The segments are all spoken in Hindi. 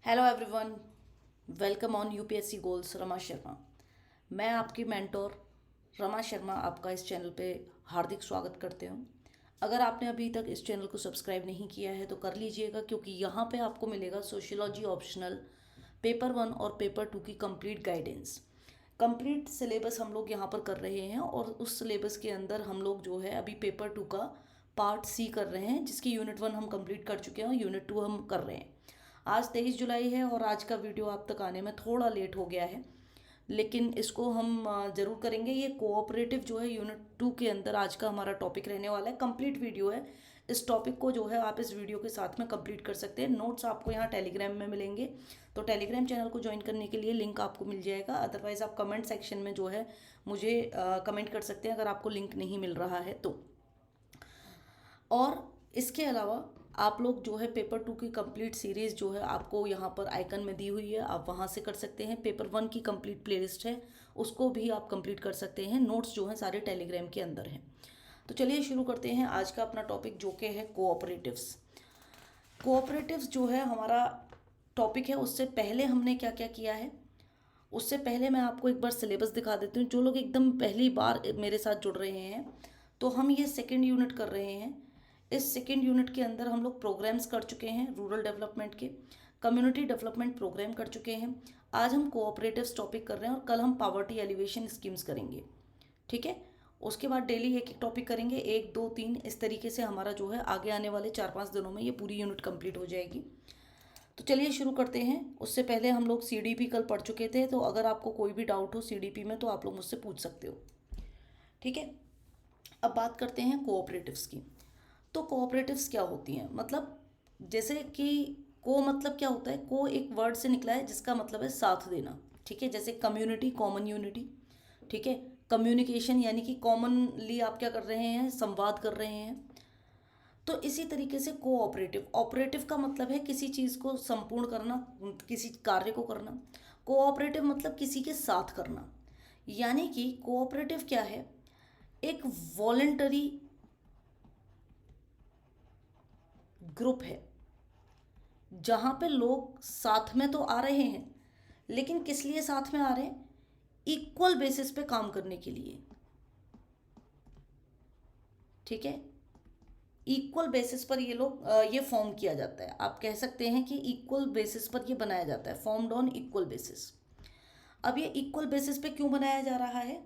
Hello everyone, welcome on UPSC goals Rama Sharma. मैं आपकी मेंटोर रमा शर्मा आपका इस चैनल पे हार्दिक स्वागत करते हूँ। अगर आपने अभी तक इस चैनल को सब्सक्राइब नहीं किया है तो कर लीजिएगा, क्योंकि यहाँ पे आपको मिलेगा सोशियोलॉजी ऑप्शनल पेपर 1 और पेपर 2 की कंप्लीट गाइडेंस। कंप्लीट सिलेबस हम लोग यहाँ पर कर रहे हैं और उस सिलेबस के अंदर हम लोग जो है अभी पेपर 2 का पार्ट सी कर रहे हैं, जिसकी यूनिट 1 हम कंप्लीट कर चुके हैं और यूनिट 2 हम कर रहे हैं। आज 23 जुलाई है और आज का वीडियो आप तक आने में थोड़ा लेट हो गया है, लेकिन इसको हम ज़रूर करेंगे। ये कोऑपरेटिव जो है यूनिट 2 के अंदर आज का हमारा टॉपिक रहने वाला है। कंप्लीट वीडियो है। इस टॉपिक को जो है आप इस वीडियो के साथ में कंप्लीट कर सकते हैं। नोट्स आपको यहाँ टेलीग्राम में मिलेंगे, तो टेलीग्राम चैनल को ज्वाइन करने के लिए लिंक आपको मिल जाएगा। अदरवाइज़ आप कमेंट सेक्शन में जो है मुझे कमेंट कर सकते हैं अगर आपको लिंक नहीं मिल रहा है तो। और इसके अलावा आप लोग जो है पेपर 2 की कंप्लीट सीरीज़ जो है आपको यहाँ पर आइकन में दी हुई है, आप वहाँ से कर सकते हैं। पेपर 1 की कंप्लीट प्लेलिस्ट है, उसको भी आप कंप्लीट कर सकते हैं। नोट्स जो हैं सारे टेलीग्राम के अंदर हैं। तो चलिए शुरू करते हैं आज का अपना टॉपिक, जो कि है कोऑपरेटिव्स। कोऑपरेटिव्स जो है हमारा टॉपिक है। उससे पहले हमने क्या क्या किया है, उससे पहले मैं आपको एक बार सिलेबस दिखा देती हूँ। जो लोग एकदम पहली बार मेरे साथ जुड़ रहे हैं, तो हम ये सेकेंड यूनिट कर रहे हैं। इस सेकेंड यूनिट के अंदर हम लोग प्रोग्राम्स कर चुके हैं रूरल डेवलपमेंट के, कम्युनिटी डेवलपमेंट प्रोग्राम कर चुके हैं। आज हम कोऑपरेटिव्स टॉपिक कर रहे हैं और कल हम पावर्टी एलिवेशन स्कीम्स करेंगे। ठीक है। उसके बाद डेली एक एक टॉपिक करेंगे, 1 2 3, इस तरीके से हमारा जो है आगे आने वाले 4-5 दिनों में ये पूरी यूनिट कंप्लीट हो जाएगी। तो चलिए शुरू करते हैं। उससे पहले हम लोग सीडीपी कल पढ़ चुके थे, तो अगर आपको कोई भी डाउट हो सीडीपी में तो आप लोग मुझसे पूछ सकते हो। ठीक है। अब बात करते हैं कोऑपरेटिव्स की। तो कोऑपरेटिव्स क्या होती हैं, मतलब जैसे कि को मतलब क्या होता है, को एक वर्ड से निकला है जिसका मतलब है साथ देना। ठीक है। जैसे कम्युनिटी, कॉमन यूनिटी। ठीक है। कम्युनिकेशन यानी कि कॉमनली आप क्या कर रहे हैं, संवाद कर रहे हैं। तो इसी तरीके से कोऑपरेटिव, ऑपरेटिव का मतलब है किसी चीज़ को संपूर्ण करना, किसी कार्य को करना। कोऑपरेटिव मतलब किसी के साथ करना। यानी कि कोऑपरेटिव क्या है, एक वॉलेंटरी ग्रुप है जहाँ पे लोग साथ में तो आ रहे हैं, लेकिन किस लिए साथ में आ रहे हैं, इक्वल बेसिस पे काम करने के लिए। ठीक है। इक्वल बेसिस पर ये लोग ये फॉर्म किया जाता है। आप कह सकते हैं कि इक्वल बेसिस पर ये बनाया जाता है, फॉर्म्ड ऑन इक्वल बेसिस। अब ये इक्वल बेसिस पे क्यों बनाया जा रहा है,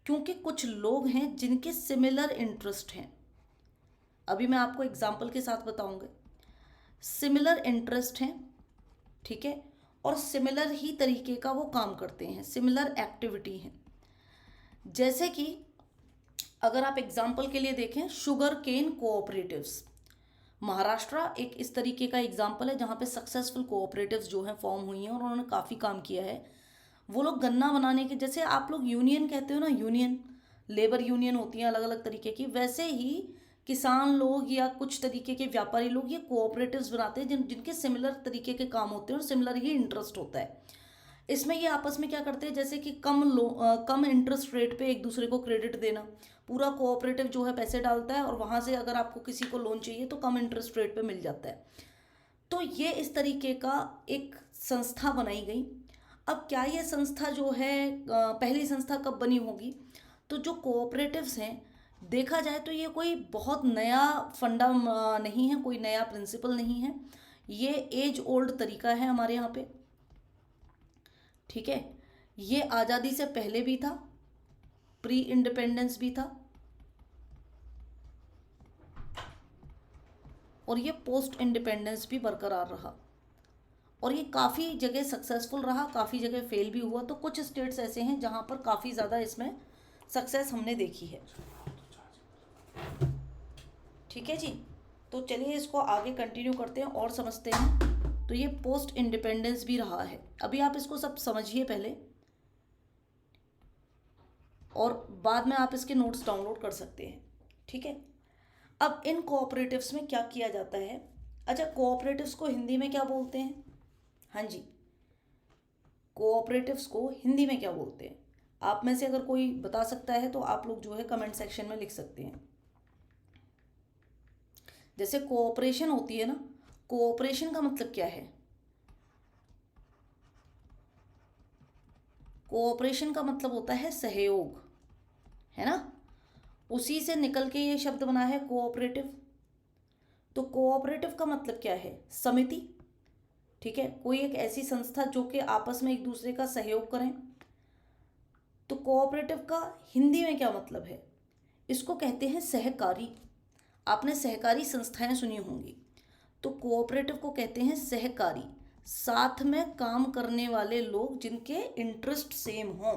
क्योंकि कुछ लोग हैं जिनके सिमिलर इंटरेस्ट हैं। अभी मैं आपको एग्जाम्पल के साथ बताऊंगा। सिमिलर इंटरेस्ट हैं। ठीक है। और सिमिलर ही तरीके का वो काम करते हैं, सिमिलर एक्टिविटी है। जैसे कि अगर आप एग्जाम्पल के लिए देखें, शुगर केन कोऑपरेटिव्स, महाराष्ट्र एक इस तरीके का एग्जाम्पल है जहाँ पे सक्सेसफुल कोऑपरेटिव्स जो हैं फॉर्म हुई हैं और उन्होंने काफ़ी काम किया है। वो लोग गन्ना बनाने के, जैसे आप लोग यूनियन कहते हो ना, यूनियन, लेबर यूनियन होती हैं अलग अलग तरीके की, वैसे ही किसान लोग या कुछ तरीके के व्यापारी लोग ये कोऑपरेटिव्स बनाते हैं जिनके सिमिलर तरीके के काम होते हैं और सिमिलर ही इंटरेस्ट होता है। इसमें ये आपस में क्या करते हैं, जैसे कि कम इंटरेस्ट रेट पे एक दूसरे को क्रेडिट देना। पूरा कोऑपरेटिव जो है पैसे डालता है और वहाँ से अगर आपको किसी को लोन चाहिए तो कम इंटरेस्ट रेट पे मिल जाता है। तो ये इस तरीके का एक संस्था बनाई गई। अब क्या ये संस्था जो है, पहली संस्था कब बनी होगी, तो जो कोऑपरेटिव्स हैं, देखा जाए तो ये कोई बहुत नया फंडा नहीं है, कोई नया प्रिंसिपल नहीं है। ये एज ओल्ड तरीका है हमारे यहाँ पे। ठीक है। ये आज़ादी से पहले भी था, प्री इंडिपेंडेंस भी था, और ये पोस्ट इंडिपेंडेंस भी बरकरार रहा। और ये काफ़ी जगह सक्सेसफुल रहा, काफ़ी जगह फेल भी हुआ। तो कुछ स्टेट्स ऐसे हैं जहाँ पर काफ़ी ज़्यादा इसमें सक्सेस हमने देखी है। ठीक है जी। तो चलिए इसको आगे कंटिन्यू करते हैं और समझते हैं। तो ये पोस्ट इंडिपेंडेंस भी रहा है। अभी आप इसको सब समझिए पहले, और बाद में आप इसके नोट्स डाउनलोड कर सकते हैं। ठीक है। अब इन कोऑपरेटिव्स में क्या किया जाता है। अच्छा, कोऑपरेटिव्स को हिंदी में क्या बोलते हैं, हाँ जी, कोऑपरेटिव्स को हिंदी में क्या बोलते हैं, आप में से अगर कोई बता सकता है तो आप लोग जो है कमेंट सेक्शन में लिख सकते हैं। जैसे कोऑपरेशन होती है ना, कोऑपरेशन का मतलब क्या है, कोऑपरेशन का मतलब होता है सहयोग, है ना, उसी से निकल के ये शब्द बना है कोऑपरेटिव। तो कोऑपरेटिव का मतलब क्या है? समिति, ठीक है, कोई एक ऐसी संस्था जो कि आपस में एक दूसरे का सहयोग करें। तो कोऑपरेटिव का हिंदी में क्या मतलब है? इसको कहते हैं सहकारी। आपने सहकारी संस्थाएं सुनी होंगी, तो कोऑपरेटिव को कहते हैं सहकारी, साथ में काम करने वाले लोग जिनके इंटरेस्ट सेम हों।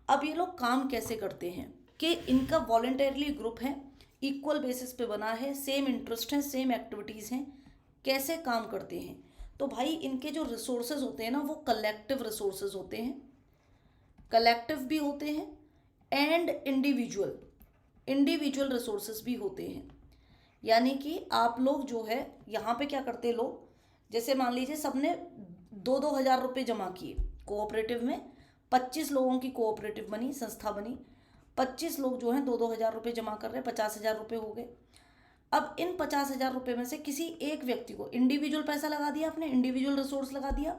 अब ये लोग काम कैसे करते हैं कि इनका वॉलंटरली ग्रुप है, इक्वल बेसिस पे बना है, सेम इंटरेस्ट हैं, सेम एक्टिविटीज़ हैं। कैसे काम करते हैं? तो भाई इनके जो रिसोर्सेज होते हैं ना, वो कलेक्टिव रिसोर्सेज होते हैं, कलेक्टिव भी होते हैं एंड इंडिविजुअल इंडिविजुअल रिसोर्सेज भी होते हैं। यानी कि आप लोग जो है यहाँ पे क्या करते लोग, जैसे मान लीजिए सबने 2-2 हज़ार रुपये जमा किए कोऑपरेटिव में, 25 लोगों की कोऑपरेटिव बनी, संस्था बनी, 25 लोग जो हैं 2-2 हज़ार रुपये जमा कर रहे हैं, 50,000 रुपये हो गए। अब इन 50,000 रुपये में से किसी एक व्यक्ति को इंडिविजुअल पैसा लगा दिया, आपने इंडिविजुअल रिसोर्स लगा दिया,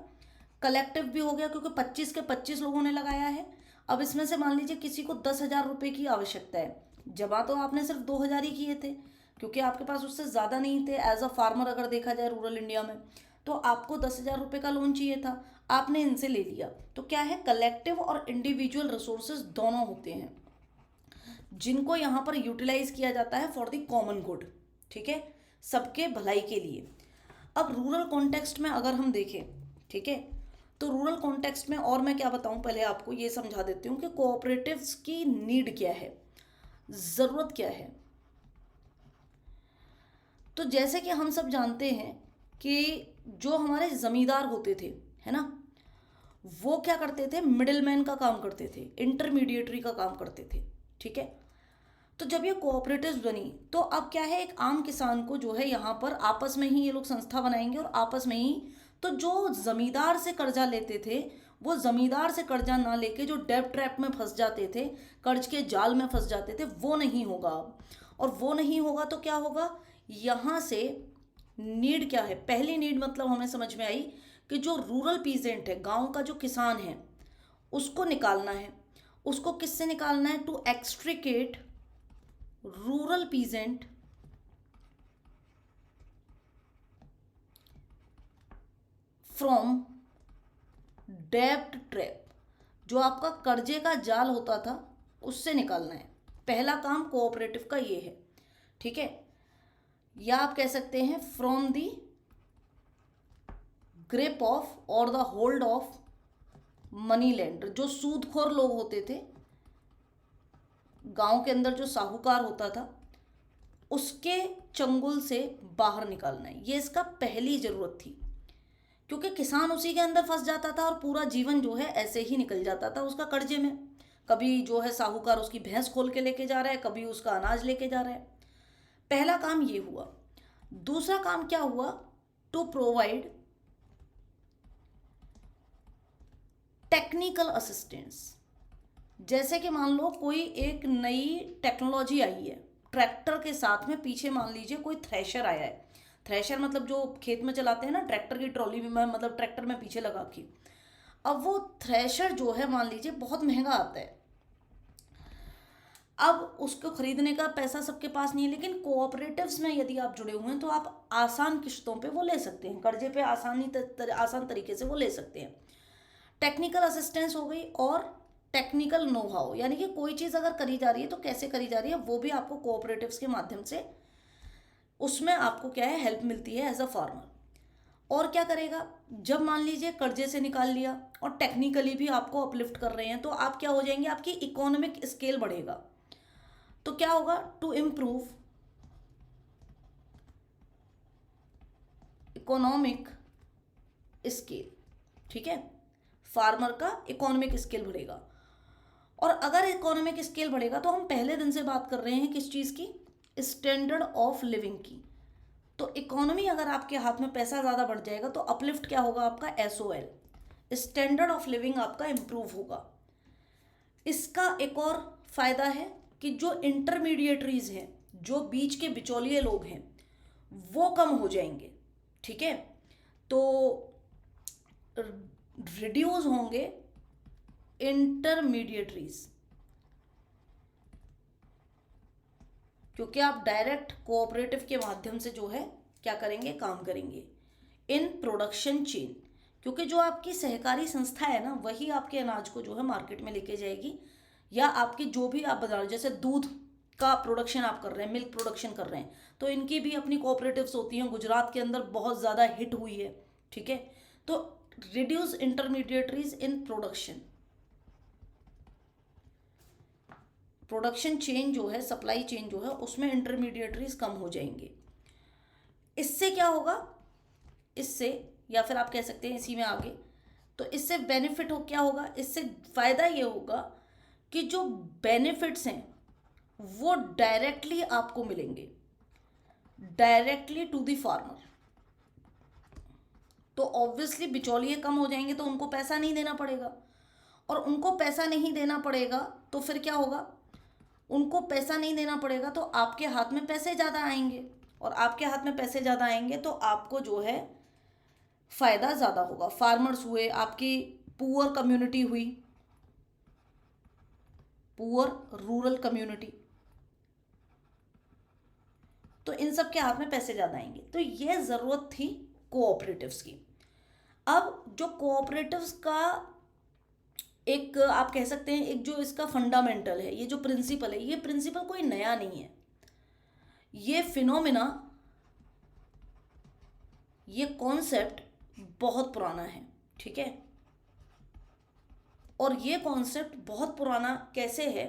कलेक्टिव भी हो गया क्योंकि 25 के 25 लोगों ने लगाया है। अब इसमें से मान लीजिए किसी को 10,000 रुपये की आवश्यकता है, जमा तो आपने सिर्फ 2,000 ही किए थे क्योंकि आपके पास उससे ज़्यादा नहीं थे। एज अ फार्मर अगर देखा जाए रूरल इंडिया में, तो आपको 10,000 रुपये का लोन चाहिए था, आपने इनसे ले लिया। तो क्या है, कलेक्टिव और इंडिविजुअल रिसोर्सेज दोनों होते हैं जिनको यहाँ पर यूटिलाइज किया जाता है फॉर द कॉमन गुड, ठीक है, सबके भलाई के लिए। अब रूरल कॉन्टेक्स्ट में अगर हम देखें, ठीक है, तो रूरल कॉन्टेक्स्ट में और मैं क्या बताऊं, पहले आपको ये समझा देती हूँ कि कोऑपरेटिव्स की नीड क्या है, ज़रूरत क्या है। तो जैसे कि हम सब जानते हैं कि जो हमारे ज़मींदार होते थे, है ना, वो क्या करते थे, मिडिलमैन का काम करते थे, इंटरमीडिएटरी का काम करते थे, ठीक है। तो जब ये कोऑपरेटिव्स बनी तो अब क्या है, एक आम किसान को जो है यहाँ पर आपस में ही ये लोग संस्था बनाएंगे और आपस में ही, तो जो जमींदार से कर्जा लेते थे वो जमींदार से कर्जा ना लेके जो डेब्ट ट्रैप में फंस जाते थे, कर्ज के जाल में फंस जाते थे, वो नहीं होगा अब। और वो नहीं होगा तो क्या होगा, यहाँ से नीड क्या है, पहली नीड मतलब हमें समझ में आई कि जो रूरल पीजेंट है, गांव का जो किसान है, उसको निकालना है। उसको किससे निकालना है, to extricate rural peasant from डेब्ट ट्रैप, जो आपका कर्जे का जाल होता था उससे निकालना है। पहला काम कोऑपरेटिव का ये है, ठीक है, या आप कह सकते हैं फ्रॉम द ग्रिप ऑफ और the hold of money lender. जो सूदखोर लोग होते थे गांव के अंदर, जो साहूकार होता था, उसके चंगुल से बाहर निकालना है, ये इसका पहली ज़रूरत थी। क्योंकि किसान उसी के अंदर फंस जाता था और पूरा जीवन जो है ऐसे ही निकल जाता था उसका कर्जे में। कभी जो है साहूकार उसकी भैंस खोल के लेके जा रहा है, कभी उसका अनाज लेके जा रहा है। पहला काम ये हुआ। दूसरा काम क्या हुआ, टू प्रोवाइड टेक्निकल असिस्टेंस। जैसे कि मान लो कोई एक नई टेक्नोलॉजी आई है, ट्रैक्टर के साथ में पीछे मान लीजिए कोई थ्रेशर आया है। थ्रेशर मतलब जो खेत में चलाते हैं ना, ट्रैक्टर की ट्रॉली में, मतलब ट्रैक्टर में पीछे लगा के। अब वो थ्रेशर जो है मान लीजिए बहुत महंगा आता है, अब उसको खरीदने का पैसा सबके पास नहीं है। लेकिन कोऑपरेटिव्स में यदि आप जुड़े हुए हैं तो आप आसान किश्तों पे वो ले सकते हैं, कर्जे पे आसान तरीके से वो ले सकते हैं। टेक्निकल असिस्टेंस हो गई और टेक्निकल नो हाउ, यानी कि कोई चीज़ अगर करी जा रही है तो कैसे करी जा रही है वो भी आपको कोऑपरेटिव्स के माध्यम से, उसमें आपको क्या है, हेल्प मिलती है एज अ फार्मर। और क्या करेगा, जब मान लीजिए कर्जे से निकाल लिया और टेक्निकली भी आपको अपलिफ्ट कर रहे हैं, तो आप क्या हो जाएंगे, आपकी इकोनॉमिक स्केल बढ़ेगा। तो क्या होगा, टू इम्प्रूव इकोनॉमिक स्केल, ठीक है, फार्मर का इकोनॉमिक स्केल बढ़ेगा। और अगर इकोनॉमिक स्केल बढ़ेगा तो हम पहले दिन से बात कर रहे हैं किस चीज़ की, स्टैंडर्ड ऑफ लिविंग की। तो इकोनॉमी, अगर आपके हाथ में पैसा ज़्यादा बढ़ जाएगा तो अपलिफ्ट क्या होगा आपका, SOL, स्टैंडर्ड ऑफ लिविंग आपका इम्प्रूव होगा। इसका एक और फायदा है कि जो इंटरमीडिएटरीज हैं, जो बीच के बिचौलिए लोग हैं, वो कम हो जाएंगे, ठीक है। तो रिड्यूस होंगे इंटरमीडिएटरीज, क्योंकि आप डायरेक्ट कोऑपरेटिव के माध्यम से जो है क्या करेंगे, काम करेंगे इन प्रोडक्शन चेन, क्योंकि जो आपकी सहकारी संस्था है ना वही आपके अनाज को जो है मार्केट में लेके जाएगी, या आपकी जो भी आप बता रहे हो, जैसे दूध का प्रोडक्शन आप कर रहे हैं, मिल्क प्रोडक्शन कर रहे हैं, तो इनकी भी अपनी कोऑपरेटिव्स होती हैं, गुजरात के अंदर बहुत ज़्यादा हिट हुई है, ठीक है। तो reduce intermediaries in production, production chain जो है, सप्लाई चेन जो है, उसमें इंटरमीडिएटरीज कम हो जाएंगे। इससे क्या होगा, इससे, या फिर आप कह सकते हैं इसी में आगे, तो इससे बेनिफिट हो क्या होगा, इससे फ़ायदा ये होगा कि जो बेनिफिट्स हैं वो डायरेक्टली आपको मिलेंगे, डायरेक्टली टू द फार्मर। तो ऑब्वियसली बिचौलिए कम हो जाएंगे, तो उनको पैसा नहीं देना पड़ेगा, और उनको पैसा नहीं देना पड़ेगा तो फिर क्या होगा, उनको पैसा नहीं देना पड़ेगा तो आपके हाथ में पैसे ज़्यादा आएंगे, और आपके हाथ में पैसे ज़्यादा आएंगे तो आपको जो है फ़ायदा ज़्यादा होगा। फार्मर्स हुए, आपकी पुअर कम्युनिटी हुई, पुअर रूरल कम्युनिटी, तो इन सब के हाथ में पैसे ज़्यादा आएंगे। तो ये ज़रूरत थी कोऑपरेटिव्स की। अब जो कोऑपरेटिव्स का एक आप कह सकते हैं एक जो इसका फंडामेंटल है, ये जो प्रिंसिपल है, ये प्रिंसिपल कोई नया नहीं है, ये फिनोमिना, ये कॉन्सेप्ट बहुत पुराना है, ठीक है। और ये कॉन्सेप्ट बहुत पुराना कैसे है,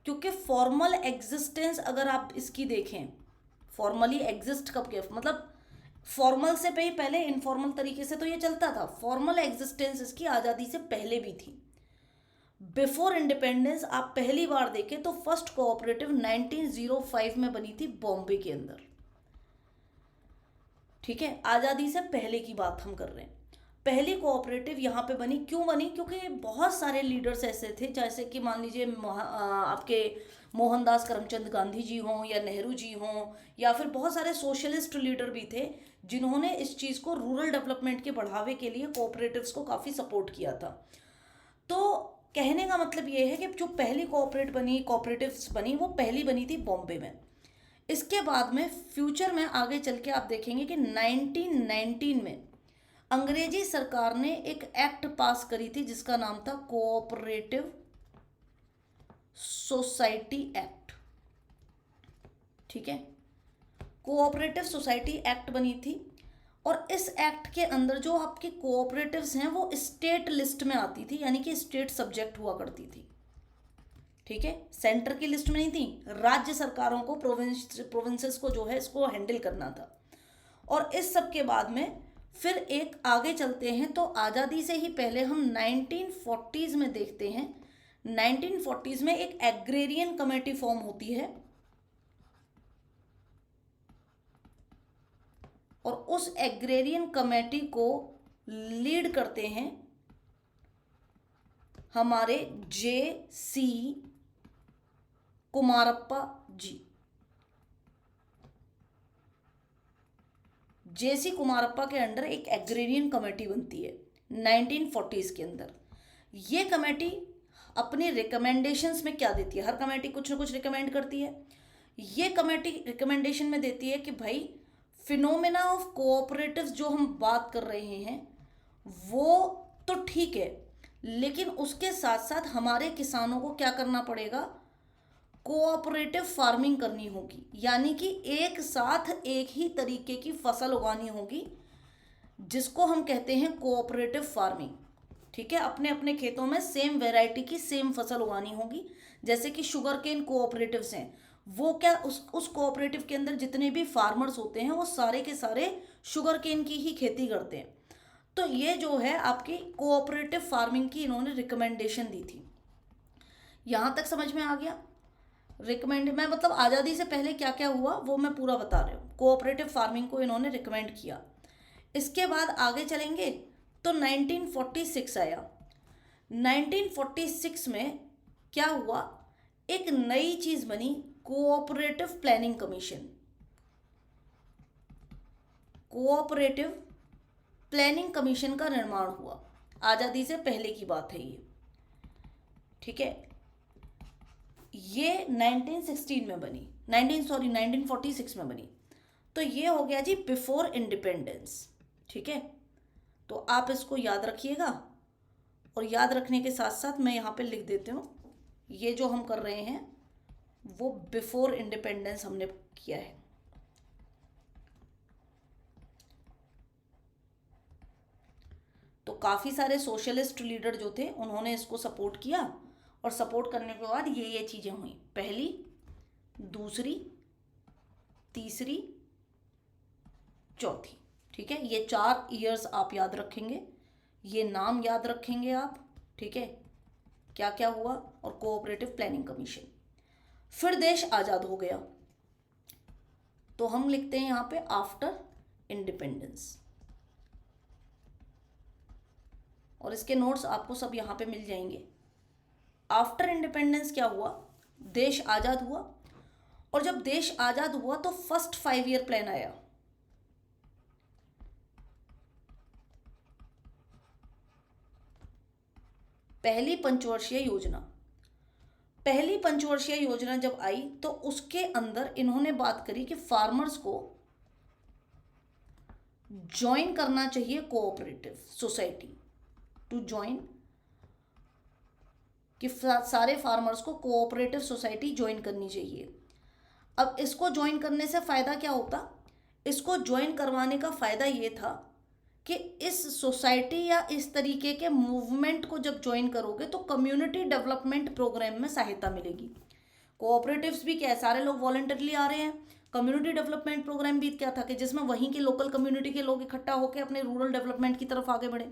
क्योंकि फॉर्मल एग्जिस्टेंस अगर आप इसकी देखें, फॉर्मली एग्जिस्ट कब किया, मतलब फॉर्मल से पहले इनफॉर्मल तरीके से तो ये चलता था, फॉर्मल एग्जिस्टेंस इसकी आज़ादी से पहले भी थी। बिफोर इंडिपेंडेंस आप पहली बार देखें तो फर्स्ट कोऑपरेटिव 1905 में बनी थी बॉम्बे के अंदर, ठीक है। आज़ादी से पहले की बात हम कर रहे हैं। पहली कोऑपरेटिव यहाँ पे बनी, क्यों बनी, क्योंकि बहुत सारे लीडर्स ऐसे थे, जैसे कि मान लीजिए आपके मोहनदास करमचंद गांधी जी हों, या नेहरू जी हों, या फिर बहुत सारे सोशलिस्ट लीडर भी थे जिन्होंने इस चीज़ को रूरल डेवलपमेंट के बढ़ावे के लिए कोऑपरेटिव्स को काफ़ी सपोर्ट किया था। तो कहने का मतलब ये है कि जो पहली कोऑपरेटिव्स बनी वो पहली बनी थी बॉम्बे में। इसके बाद में फ्यूचर में आगे चल के आप देखेंगे कि 1919 में अंग्रेजी सरकार ने एक एक्ट पास करी थी जिसका नाम था कोऑपरेटिव सोसाइटी एक्ट, ठीक है। कोऑपरेटिव सोसाइटी एक्ट बनी थी, और इस एक्ट के अंदर जो आपके कोऑपरेटिव्स हैं वो स्टेट लिस्ट में आती थी, यानी कि स्टेट सब्जेक्ट हुआ करती थी, ठीक है। सेंटर की लिस्ट में नहीं थी, राज्य सरकारों को, प्रोविंसेस को जो है इसको हैंडल करना था। और इस सब के बाद में फिर एक आगे चलते हैं, तो आज़ादी से ही पहले हम 1940s में देखते हैं। 1940s में एक एग्रेरियन कमेटी फॉर्म होती है, और उस एग्रेरियन कमेटी को लीड करते हैं हमारे J.C. कुमारप्पा जी। J.C. कुमारप्पा के अंडर एक एग्रेरियन कमेटी बनती है 1940s के अंदर। ये कमेटी अपने रिकमेंडेशंस में क्या देती है, हर कमेटी कुछ ना कुछ रिकमेंड करती है। ये कमेटी रिकमेंडेशन में देती है कि भाई फिनोमेना ऑफ कोऑपरेटिव्स जो हम बात कर रहे हैं वो तो ठीक है, लेकिन उसके साथ साथ हमारे किसानों को क्या करना पड़ेगा, कोऑपरेटिव फार्मिंग करनी होगी, यानी कि एक साथ एक ही तरीके की फसल उगानी होगी, जिसको हम कहते हैं कोऑपरेटिव फार्मिंग, ठीक है। अपने अपने खेतों में सेम वैरायटी की सेम फसल उगानी होगी। जैसे कि शुगर केन कोऑपरेटिव्स हैं, वो क्या उस कोऑपरेटिव के अंदर जितने भी फार्मर्स होते हैं वो सारे के सारे शुगर केन की ही खेती करते हैं। तो ये जो है आपकी कोऑपरेटिव फार्मिंग की इन्होंने रिकमेंडेशन दी थी। यहाँ तक समझ में आ गया। मैं मतलब आज़ादी से पहले क्या क्या हुआ वो मैं पूरा बता रही हूँ। कोऑपरेटिव फार्मिंग को इन्होंने रिकमेंड किया। इसके बाद आगे चलेंगे तो 1946 आया। 1946 में क्या हुआ, एक नई चीज़ बनी, cooperative planning commission. Cooperative planning commission का निर्माण हुआ, आज़ादी से पहले की बात है ये। ठीक है, ये 1916 में बनी, 1946 में बनी। तो ये हो गया जी बिफोर इंडिपेंडेंस। ठीक है, तो आप इसको याद रखिएगा, और याद रखने के साथ साथ मैं यहाँ पे लिख देती हूँ, ये जो हम कर रहे हैं वो बिफोर इंडिपेंडेंस हमने किया है। तो काफ़ी सारे सोशलिस्ट लीडर जो थे उन्होंने इसको सपोर्ट किया, और सपोर्ट करने के बाद ये चीज़ें हुई, पहली, दूसरी, तीसरी, चौथी। ठीक है, ये 4 ईयर्स आप याद रखेंगे, ये नाम याद रखेंगे आप। ठीक है, क्या क्या हुआ, और कोऑपरेटिव प्लानिंग कमीशन। फिर देश आज़ाद हो गया, तो हम लिखते हैं यहाँ पे आफ्टर इंडिपेंडेंस, और इसके नोट्स आपको सब यहाँ पे मिल जाएंगे। आफ्टर इंडिपेंडेंस क्या हुआ, देश आज़ाद हुआ, और जब देश आज़ाद हुआ तो फर्स्ट 5 ईयर प्लान आया। पहली पंचवर्षीय योजना, पहली पंचवर्षीय योजना जब आई तो उसके अंदर इन्होंने बात करी कि फार्मर्स को ज्वाइन करना चाहिए कोऑपरेटिव सोसाइटी, टू ज्वाइन, कि सारे फार्मर्स को कोऑपरेटिव सोसाइटी ज्वाइन करनी चाहिए। अब इसको ज्वाइन करने से फ़ायदा क्या होता, इसको ज्वाइन करवाने का फ़ायदा ये था कि इस सोसाइटी या इस तरीके के मूवमेंट को जब ज्वाइन करोगे तो कम्युनिटी डेवलपमेंट प्रोग्राम में सहायता मिलेगी। कोऑपरेटिव्स भी क्या है, सारे लोग वॉलंटरली आ रहे हैं। कम्युनिटी डेवलपमेंट प्रोग्राम भी क्या था कि जिसमें वहीं के लोकल कम्युनिटी के लोग इकट्ठा होकर अपने रूरल डेवलपमेंट की तरफ आगे बढ़े।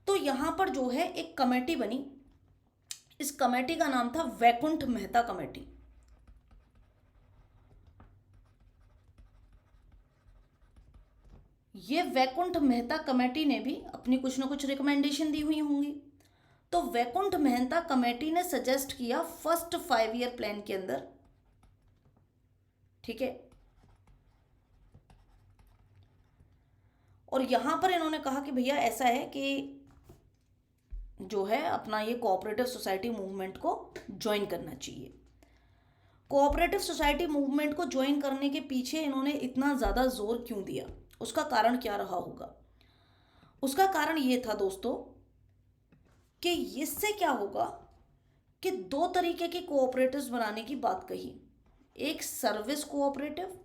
तो यहाँ पर जो है एक कमेटी बनी, इस कमेटी का नाम था वैकुंठ मेहता कमेटी। ये वैकुंठ मेहता कमेटी ने भी अपनी कुछ ना कुछ रिकमेंडेशन दी हुई होंगी। तो वैकुंठ मेहता कमेटी ने सजेस्ट किया फर्स्ट 5 ईयर प्लान के अंदर, ठीक है, और यहां पर इन्होंने कहा कि भैया ऐसा है कि जो है अपना ये कोऑपरेटिव सोसाइटी मूवमेंट को ज्वाइन करना चाहिए। कोऑपरेटिव सोसाइटी मूवमेंट को ज्वाइन करने के पीछे इन्होंने इतना ज़्यादा जोर क्यों दिया, उसका कारण क्या रहा होगा? उसका कारण ये था दोस्तों कि इससे क्या होगा कि 2 तरीके की कोऑपरेटिव्स बनाने की बात कही। एक सर्विस कोऑपरेटिव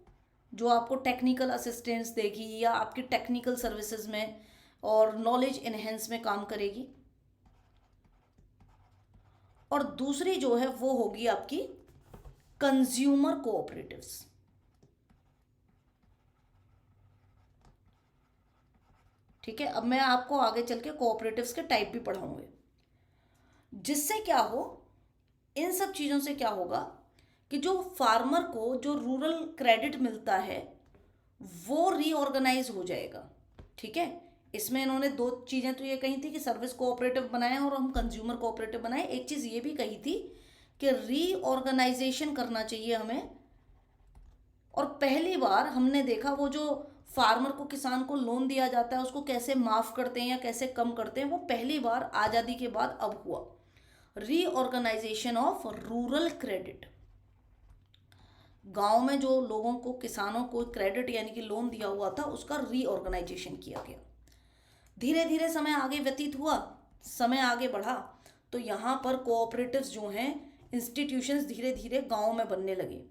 जो आपको टेक्निकल असिस्टेंस देगी या आपकी टेक्निकल सर्विसेज में और नॉलेज इनहेंस में काम करेगी, और दूसरी जो है वो होगी आपकी कंज्यूमर कोऑपरेटिव्स। ठीक है, अब मैं आपको आगे चल के कोऑपरेटिव्स के टाइप भी पढ़ाऊंगे, जिससे क्या हो, इन सब चीज़ों से क्या होगा कि जो फार्मर को जो रूरल क्रेडिट मिलता है वो रीऑर्गेनाइज हो जाएगा। ठीक है, इसमें इन्होंने 2 चीज़ें तो ये कही थी कि सर्विस कोऑपरेटिव बनाए और हम कंज्यूमर कोऑपरेटिव बनाए। एक चीज़ ये भी कही थी कि रीऑर्गेनाइजेशन करना चाहिए हमें। और पहली बार हमने देखा वो जो फार्मर को, किसान को लोन दिया जाता है उसको कैसे माफ़ करते हैं या कैसे कम करते हैं, वो पहली बार आज़ादी के बाद अब हुआ। रीऑर्गेनाइजेशन ऑफ रूरल क्रेडिट, गांव में जो लोगों को, किसानों को क्रेडिट यानी कि लोन दिया हुआ था उसका रीऑर्गेनाइजेशन किया गया। धीरे धीरे समय आगे व्यतीत हुआ, समय आगे बढ़ा, तो यहाँ पर कोऑपरेटिव्स जो हैं, इंस्टीट्यूशंस धीरे धीरे गाँव में बनने लगे।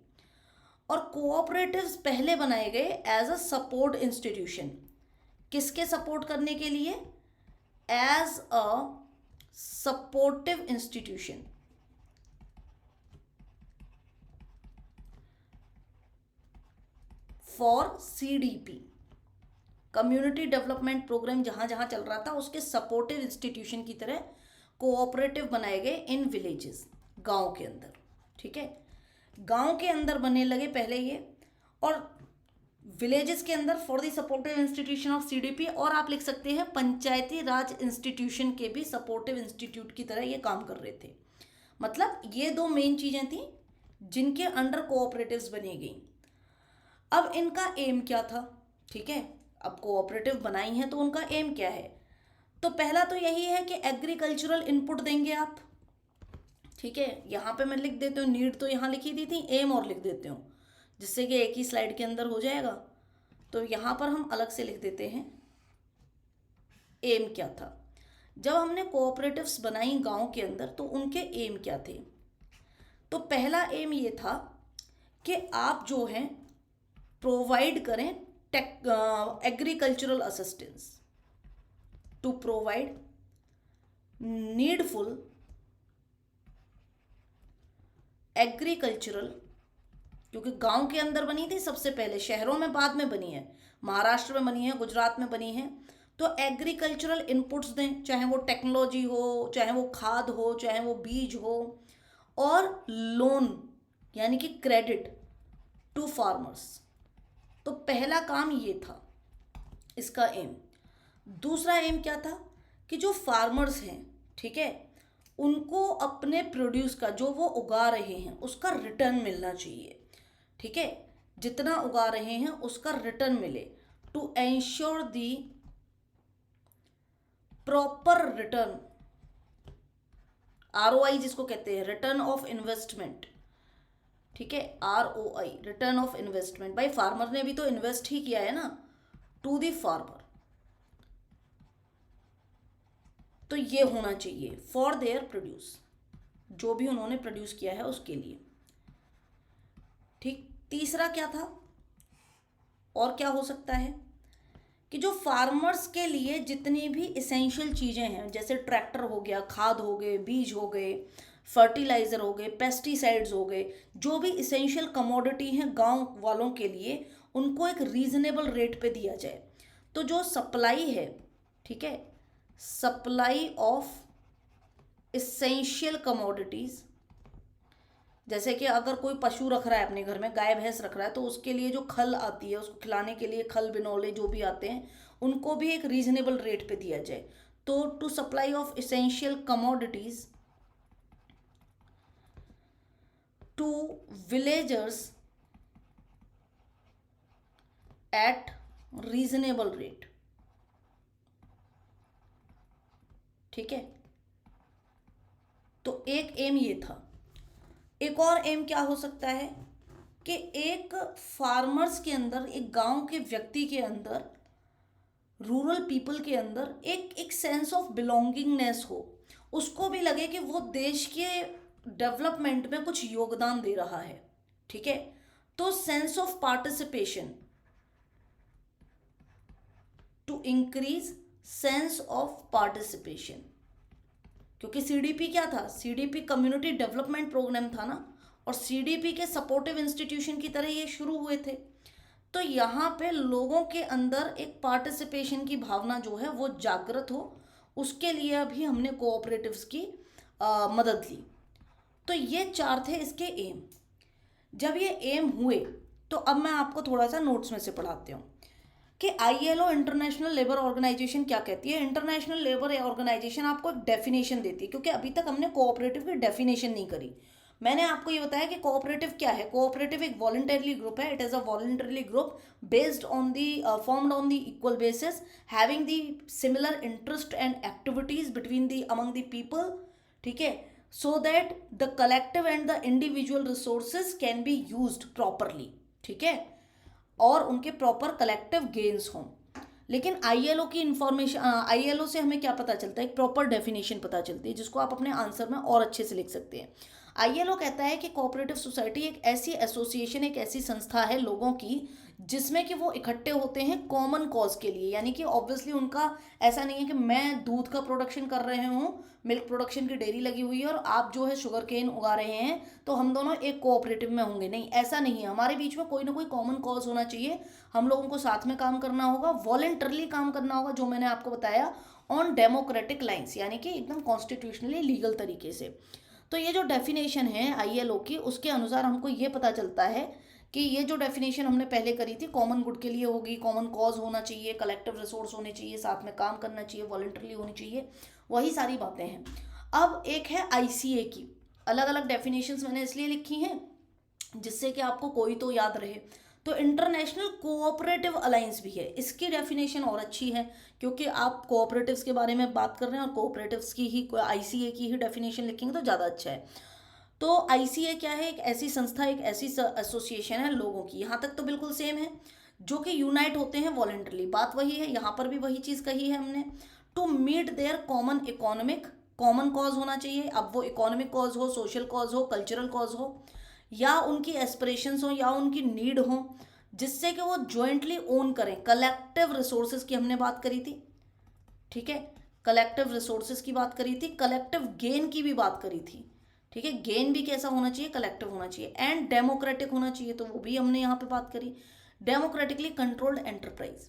और कोऑपरेटिव्स पहले बनाए गए एज अ सपोर्ट इंस्टीट्यूशन, किसके सपोर्ट करने के लिए? As a supportive institution. For CDP, community development programme जहाँ जहाँ चल रहा था उसके सपोर्टिव इंस्टीट्यूशन की तरह कोऑपरेटिव बनाए गए इन विलेजेस, गांव के अंदर। ठीक है, गांव के अंदर बनने लगे पहले ये, और विलेजेस के अंदर for the supportive institution of CDP, और आप लिख सकते हैं पंचायती राज इंस्टीट्यूशन के भी सपोर्टिव इंस्टीट्यूट की तरह ये काम कर रहे थे। मतलब ये 2 मेन चीज़ें थी जिनके अंडर कोऑपरेटिव्स बनी गई। अब इनका एम क्या था? ठीक है, अब कोऑपरेटिव बनाई हैं तो उनका एम क्या है? तो पहला तो यही है कि एग्रीकल्चरल इनपुट देंगे आप, ठीक है, यहाँ पे मैं लिख देती हूँ, नीड तो यहाँ लिखी दी थी, एम और लिख देती हूँ, जिससे कि एक ही स्लाइड के अंदर हो जाएगा। तो यहाँ पर हम अलग से लिख देते हैं एम क्या था। जब हमने कोऑपरेटिव्स बनाई गांव के अंदर तो उनके एम क्या थे। तो पहला एम ये था कि आप जो हैं प्रोवाइड करें take agricultural assistance, to provide needful agricultural, क्योंकि गांव के अंदर बनी थी सबसे पहले, शहरों में बाद में बनी है, महाराष्ट्र में बनी है, गुजरात में बनी है। तो एग्रीकल्चरल इनपुट्स दें, चाहे वो टेक्नोलॉजी हो, चाहे वो खाद हो, चाहे वो बीज हो, और लोन यानी कि क्रेडिट टू फार्मर्स। तो पहला काम ये था इसका एम। दूसरा एम क्या था कि जो फार्मर्स हैं, ठीक है, उनको अपने प्रोड्यूस का, जो वो उगा रहे हैं उसका रिटर्न मिलना चाहिए। ठीक है, जितना उगा रहे हैं उसका रिटर्न मिले, to ensure the proper return, ROI जिसको कहते हैं, रिटर्न ऑफ इन्वेस्टमेंट। ठीक है, आरओआई, रिटर्न ऑफ इन्वेस्टमेंट। भाई फार्मर ने भी तो इन्वेस्ट ही किया है ना, टू दी फार्मर। तो ये होना चाहिए फॉर देयर प्रोड्यूस, जो भी उन्होंने प्रोड्यूस किया है उसके लिए। ठीक, तीसरा क्या था, और क्या हो सकता है कि जो फार्मर्स के लिए जितनी भी इसेंशियल चीज़ें हैं, जैसे ट्रैक्टर हो गया, खाद हो गए, बीज हो गए, फर्टिलाइज़र हो गए, पेस्टिसाइड्स हो गए, जो भी इसेंशियल कमोडिटी हैं गांव वालों के लिए, उनको एक रीजनेबल रेट पे दिया जाए। तो जो सप्लाई है, ठीक है, सप्लाई ऑफ इसेंशियल कमोडिटीज़, जैसे कि अगर कोई पशु रख रहा है अपने घर में, गाय भैंस रख रहा है, तो उसके लिए जो खल आती है, उसको खिलाने के लिए खल बिनौले जो भी आते हैं, उनको भी एक रीजनेबल रेट पे दिया जाए। तो to supply of essential commodities to villagers at reasonable rate. ठीक है, तो एक एम ये था। एक और एम क्या हो सकता है कि एक फार्मर्स के अंदर, एक गांव के व्यक्ति के अंदर, रूरल पीपल के अंदर एक सेंस ऑफ बिलोंगिंगनेस हो, उसको भी लगे कि वो देश के डेवलपमेंट में कुछ योगदान दे रहा है। ठीक है, तो sense of participation, to increase sense of participation, क्योंकि सीडीपी क्या था, सीडीपी कम्युनिटी डेवलपमेंट प्रोग्राम था ना, और सीडीपी के सपोर्टिव इंस्टीट्यूशन की तरह ये शुरू हुए थे। तो यहाँ पे लोगों के अंदर एक पार्टिसिपेशन की भावना जो है वो जागृत हो, उसके लिए अभी हमने कोऑपरेटिव्स की मदद ली। तो ये चार थे इसके एम। जब ये एम हुए तो अब मैं आपको थोड़ा सा नोट्स में से पढ़ाती हूँ कि आईएलओ इंटरनेशनल लेबर ऑर्गेनाइजेशन क्या कहती है। इंटरनेशनल लेबर ऑर्गेनाइजेशन आपको एक डेफिनेशन देती है, क्योंकि अभी तक हमने कोऑपरेटिव की डेफिनेशन नहीं करी। मैंने आपको ये बताया कि कोऑपरेटिव क्या है। कोऑपरेटिव एक वॉलंटरली ग्रुप है, it is a voluntarily group based on the formed on the equal basis, having the similar interest and activities between the among the people. ठीक है, so that the collective and the individual resources can be used properly. ठीक है, और उनके प्रॉपर कलेक्टिव गेन्स हों। लेकिन आईएलओ की इंफॉर्मेशन, आईएलओ से हमें क्या पता चलता है, एक प्रॉपर डेफिनेशन पता चलती है, जिसको आप अपने आंसर में और अच्छे से लिख सकते हैं। आईएलओ कहता है कि कोऑपरेटिव सोसाइटी एक ऐसी एसोसिएशन, एक ऐसी संस्था है लोगों की, जिसमें कि वो इकट्ठे होते हैं कॉमन कॉज के लिए। यानी कि ऑब्वियसली उनका ऐसा नहीं है कि मैं दूध का प्रोडक्शन कर रहे हूँ, मिल्क प्रोडक्शन की डेयरी लगी हुई है, और आप जो है शुगर केन उगा रहे हैं, तो हम दोनों एक कोऑपरेटिव में होंगे। नहीं, ऐसा नहीं है। हमारे बीच में कोई ना कोई कॉमन कॉज होना चाहिए, हम लोगों को साथ में काम करना होगा, वॉलंटरली काम करना होगा, जो मैंने आपको बताया, ऑन डेमोक्रेटिक लाइन्स, यानी कि एकदम कॉन्स्टिट्यूशनली लीगल तरीके से। तो ये जो डेफिनेशन है आईएलओ की, उसके अनुसार हमको ये पता चलता है कि ये जो डेफिनेशन हमने पहले करी थी, कॉमन गुड के लिए होगी, कॉमन कॉज होना चाहिए, कलेक्टिव रिसोर्स होने चाहिए, साथ में काम करना चाहिए, वॉलंटरली होनी चाहिए, वही सारी बातें हैं। अब एक है आईसीए की। अलग अलग डेफिनेशंस मैंने इसलिए लिखी हैं जिससे कि आपको कोई तो याद रहे। तो इंटरनेशनल कोऑपरेटिव अलायंस भी है, इसकी डेफिनेशन और अच्छी है, क्योंकि आप कोऑपरेटिव्स के बारे में बात कर रहे हैं और कोऑपरेटिव्स की ही आईसीए की ही डेफिनेशन लिखेंगे तो ज़्यादा अच्छा है। तो आईसीए क्या है? एक ऐसी संस्था, एक ऐसी एसोसिएशन है लोगों की, यहाँ तक तो बिल्कुल सेम है, जो कि यूनाइट होते हैं वॉलेंटरली। बात वही है, यहाँ पर भी वही चीज़ कही है हमने, to meet their common economic, common cause होना चाहिए। अब वो इकोनॉमिक कॉज हो, सोशल कॉज हो, कल्चरल कॉज हो, या उनकी एस्पिरेशंस हो, या उनकी नीड हो, जिससे कि वो जॉइंटली ओन करें। कलेक्टिव रिसोर्सेज की हमने बात करी थी, ठीक है, कलेक्टिव रिसोर्सेज की बात करी थी, कलेक्टिव गेन की भी बात करी थी, ठीक है। गेन भी कैसा होना चाहिए? कलेक्टिव होना चाहिए, एंड डेमोक्रेटिक होना चाहिए, तो वो भी हमने यहाँ पे बात करी, डेमोक्रेटिकली कंट्रोल्ड एंटरप्राइज।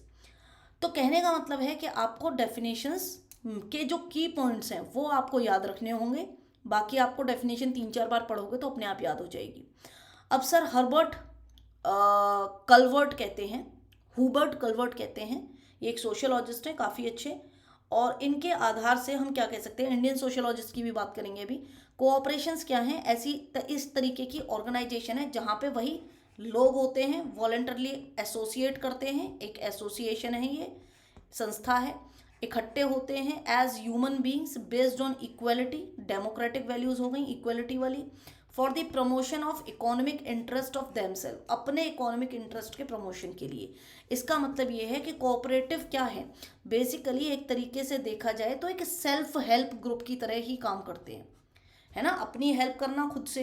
तो कहने का मतलब है कि आपको डेफिनेशंस के जो की पॉइंट्स हैं वो आपको याद रखने होंगे, बाकी आपको डेफिनेशन 3-4 बार पढ़ोगे तो अपने आप याद हो जाएगी। अब सर हर्बर्ट कल्वर्ट कहते हैं, हुबर्ट कल्वर्ट कहते हैं, ये एक सोशियोलॉजिस्ट हैं काफ़ी अच्छे, और इनके आधार से हम क्या कह सकते हैं, इंडियन सोशियोलॉजिस्ट की भी बात करेंगे अभी। कोऑपरेशंस क्या हैं? ऐसी इस तरीके की ऑर्गेनाइजेशन है जहाँ पे वही लोग होते हैं, वॉलेंटरली एसोसिएट करते हैं, एक एसोसिएशन है, ये संस्था है, इकट्ठे होते हैं as human beings based on equality, democratic values हो गई इक्वलिटी वाली, for the promotion of economic interest of themselves, अपने इकोनॉमिक इंटरेस्ट के प्रमोशन के लिए। इसका मतलब ये है कि कोऑपरेटिव क्या है? बेसिकली एक तरीके से देखा जाए तो एक सेल्फ हेल्प ग्रुप की तरह ही काम करते हैं, है ना, अपनी हेल्प करना खुद से।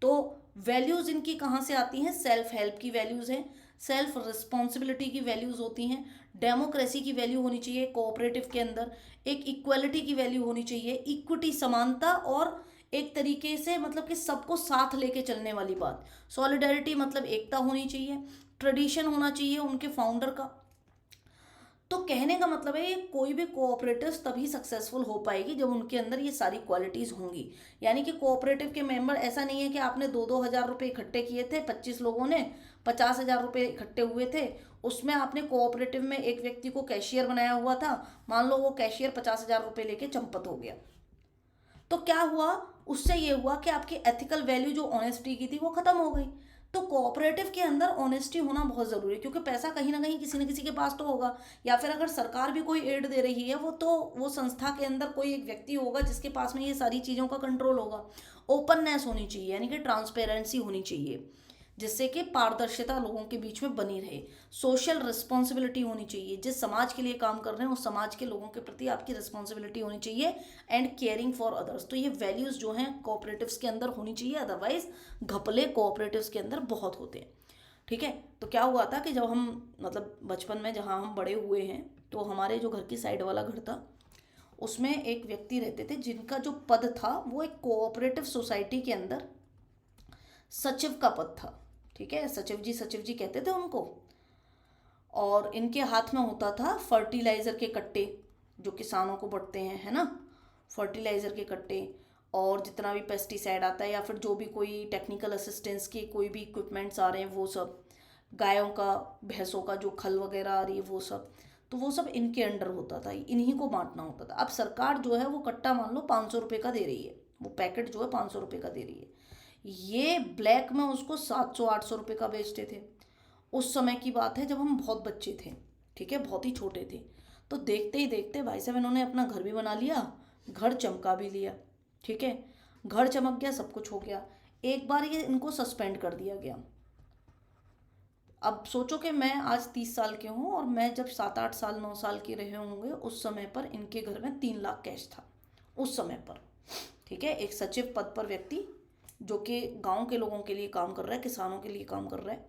तो वैल्यूज़ इनकी कहाँ से आती हैं? सेल्फ हेल्प की वैल्यूज़ हैं, सेल्फ रिस्पॉन्सिबिलिटी की वैल्यूज़ होती हैं, डेमोक्रेसी की वैल्यू होनी चाहिए कोऑपरेटिव के अंदर, एक इक्वलिटी की वैल्यू होनी चाहिए, इक्विटी समानता, और एक तरीके से मतलब कि सबको साथ लेके चलने वाली बात, सॉलिडारिटी मतलब एकता होनी चाहिए, ट्रेडिशन होना चाहिए उनके फाउंडर का। तो कहने का मतलब है ये कोई भी कोऑपरेटिव्स तभी सक्सेसफुल हो पाएगी जब उनके अंदर ये सारी क्वालिटीज़ होंगी। यानी कि कोऑपरेटिव के मेंबर ऐसा नहीं है कि आपने 2-2 हज़ार रुपये इकट्ठे किए थे, 25 लोगों ने 50,000 रुपये इकट्ठे हुए थे, उसमें आपने कोऑपरेटिव में एक व्यक्ति को कैशियर बनाया हुआ था, मान लो वो कैशियर 50,000 रुपये लेके चंपत हो गया, तो क्या हुआ? उससे ये हुआ कि आपकी एथिकल वैल्यू जो ऑनेस्टी की थी वो खत्म हो गई। तो कोऑपरेटिव के अंदर ऑनेस्टी होना बहुत ज़रूरी है, क्योंकि पैसा कहीं ना कहीं किसी न किसी के पास तो होगा, या फिर अगर सरकार भी कोई एड दे रही है वो तो वो संस्था के अंदर कोई एक व्यक्ति होगा जिसके पास में ये सारी चीज़ों का कंट्रोल होगा। ओपननेस होनी चाहिए, यानी कि ट्रांसपेरेंसी होनी चाहिए, जिससे कि पारदर्शिता लोगों के बीच में बनी रहे। सोशल रिस्पॉन्सिबिलिटी होनी चाहिए, जिस समाज के लिए काम कर रहे हैं उस समाज के लोगों के प्रति आपकी रिस्पॉन्सिबिलिटी होनी चाहिए, एंड केयरिंग फॉर अदर्स। तो ये वैल्यूज़ जो हैं कोऑपरेटिव्स के अंदर होनी चाहिए, अदरवाइज घपले कोऑपरेटिव्स के अंदर बहुत होते हैं, ठीक है। तो क्या हुआ था कि जब हम मतलब बचपन में जहाँ हम बड़े हुए हैं, तो हमारे जो घर की साइड वाला घर था उसमें एक व्यक्ति रहते थे जिनका जो पद था वो एक कोऑपरेटिव सोसाइटी के अंदर सचिव का पद था, ठीक है, सचिव जी कहते थे उनको। और इनके हाथ में होता था फर्टिलाइज़र के कट्टे जो किसानों को बंटते हैं, है ना, फर्टिलाइज़र के कट्टे, और जितना भी पेस्टिसाइड आता है या फिर जो भी कोई टेक्निकल असिस्टेंस के कोई भी इक्विपमेंट्स आ रहे हैं वो सब, गायों का भैंसों का जो खल वगैरह आ रही है वो सब, तो वो सब इनके अंडर होता था, इन्हीं को बांटना होता था। अब सरकार जो है वो कट्टा मान लो 500 रुपये का दे रही है, वो पैकेट जो है 500 रुपये का दे रही है, ये ब्लैक में उसको 700-800 रुपये का बेचते थे। उस समय की बात है जब हम बहुत बच्चे थे, ठीक है, बहुत ही छोटे थे। तो देखते ही देखते भाई साहब इन्होंने अपना घर भी बना लिया, घर चमका भी लिया, ठीक है, घर चमक गया, सब कुछ हो गया। एक बार ये इनको सस्पेंड कर दिया गया। अब सोचो कि मैं आज 30 साल के हूँ और मैं जब 7-8 साल 9 साल के रहे होंगे उस समय पर इनके घर में 3 लाख कैश था उस समय पर, ठीक है। एक सचिव पद पर व्यक्ति जो कि गांव के लोगों के लिए काम कर रहा है, किसानों के लिए काम कर रहा है।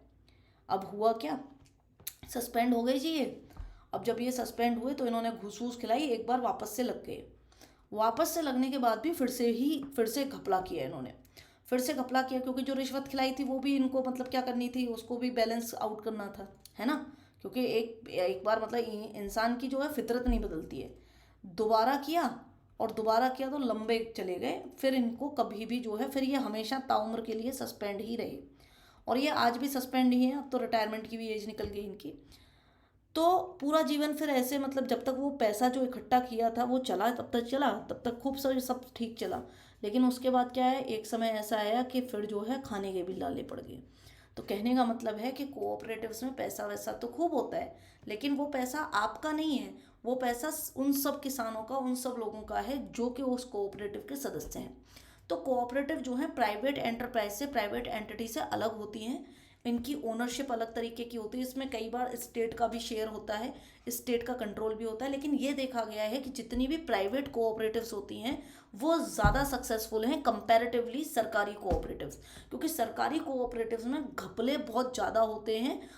अब हुआ क्या, सस्पेंड हो गए जी ये। अब जब ये सस्पेंड हुए तो इन्होंने घूस वूस खिलाई, एक बार वापस से लग गए। वापस से लगने के बाद भी फिर से घपला किया इन्होंने, फिर से घपला किया, क्योंकि जो रिश्वत खिलाई थी वो भी इनको मतलब क्या करनी थी, उसको भी बैलेंस आउट करना था, है ना, क्योंकि एक बार मतलब इंसान की जो है फितरत नहीं बदलती है। दोबारा किया और दोबारा किया तो लंबे चले गए, फिर इनको कभी भी जो है फिर ये हमेशा ताउम्र के लिए सस्पेंड ही रहे, और ये आज भी सस्पेंड ही है। अब तो रिटायरमेंट की भी एज निकल गई इनकी। तो पूरा जीवन फिर ऐसे मतलब जब तक वो पैसा जो इकट्ठा किया था वो चला तब तक चला, तब तक खूब सब ठीक चला। लेकिन उसके बाद क्या है, एक समय ऐसा आया कि फिर जो है खाने के बिल डालने पड़ गए। तो कहने का मतलब है कि कोऑपरेटिव्स में पैसा वैसा तो खूब होता है, लेकिन वो पैसा आपका नहीं है, वो पैसा उन सब किसानों का, उन सब लोगों का है जो कि उस कोऑपरेटिव के सदस्य हैं। तो कोऑपरेटिव जो है प्राइवेट एंटरप्राइज से, प्राइवेट एंटिटी से अलग होती हैं। इनकी ओनरशिप अलग तरीके की होती है, इसमें कई बार स्टेट का भी शेयर होता है, स्टेट का कंट्रोल भी होता है। लेकिन ये देखा गया है कि जितनी भी प्राइवेट कोऑपरेटिव्स होती हैं वो ज़्यादा सक्सेसफुल हैं कंपैरेटिवली सरकारी कोऑपरेटिव्स, क्योंकि सरकारी कोऑपरेटिव्स में घपले बहुत ज़्यादा होते हैं,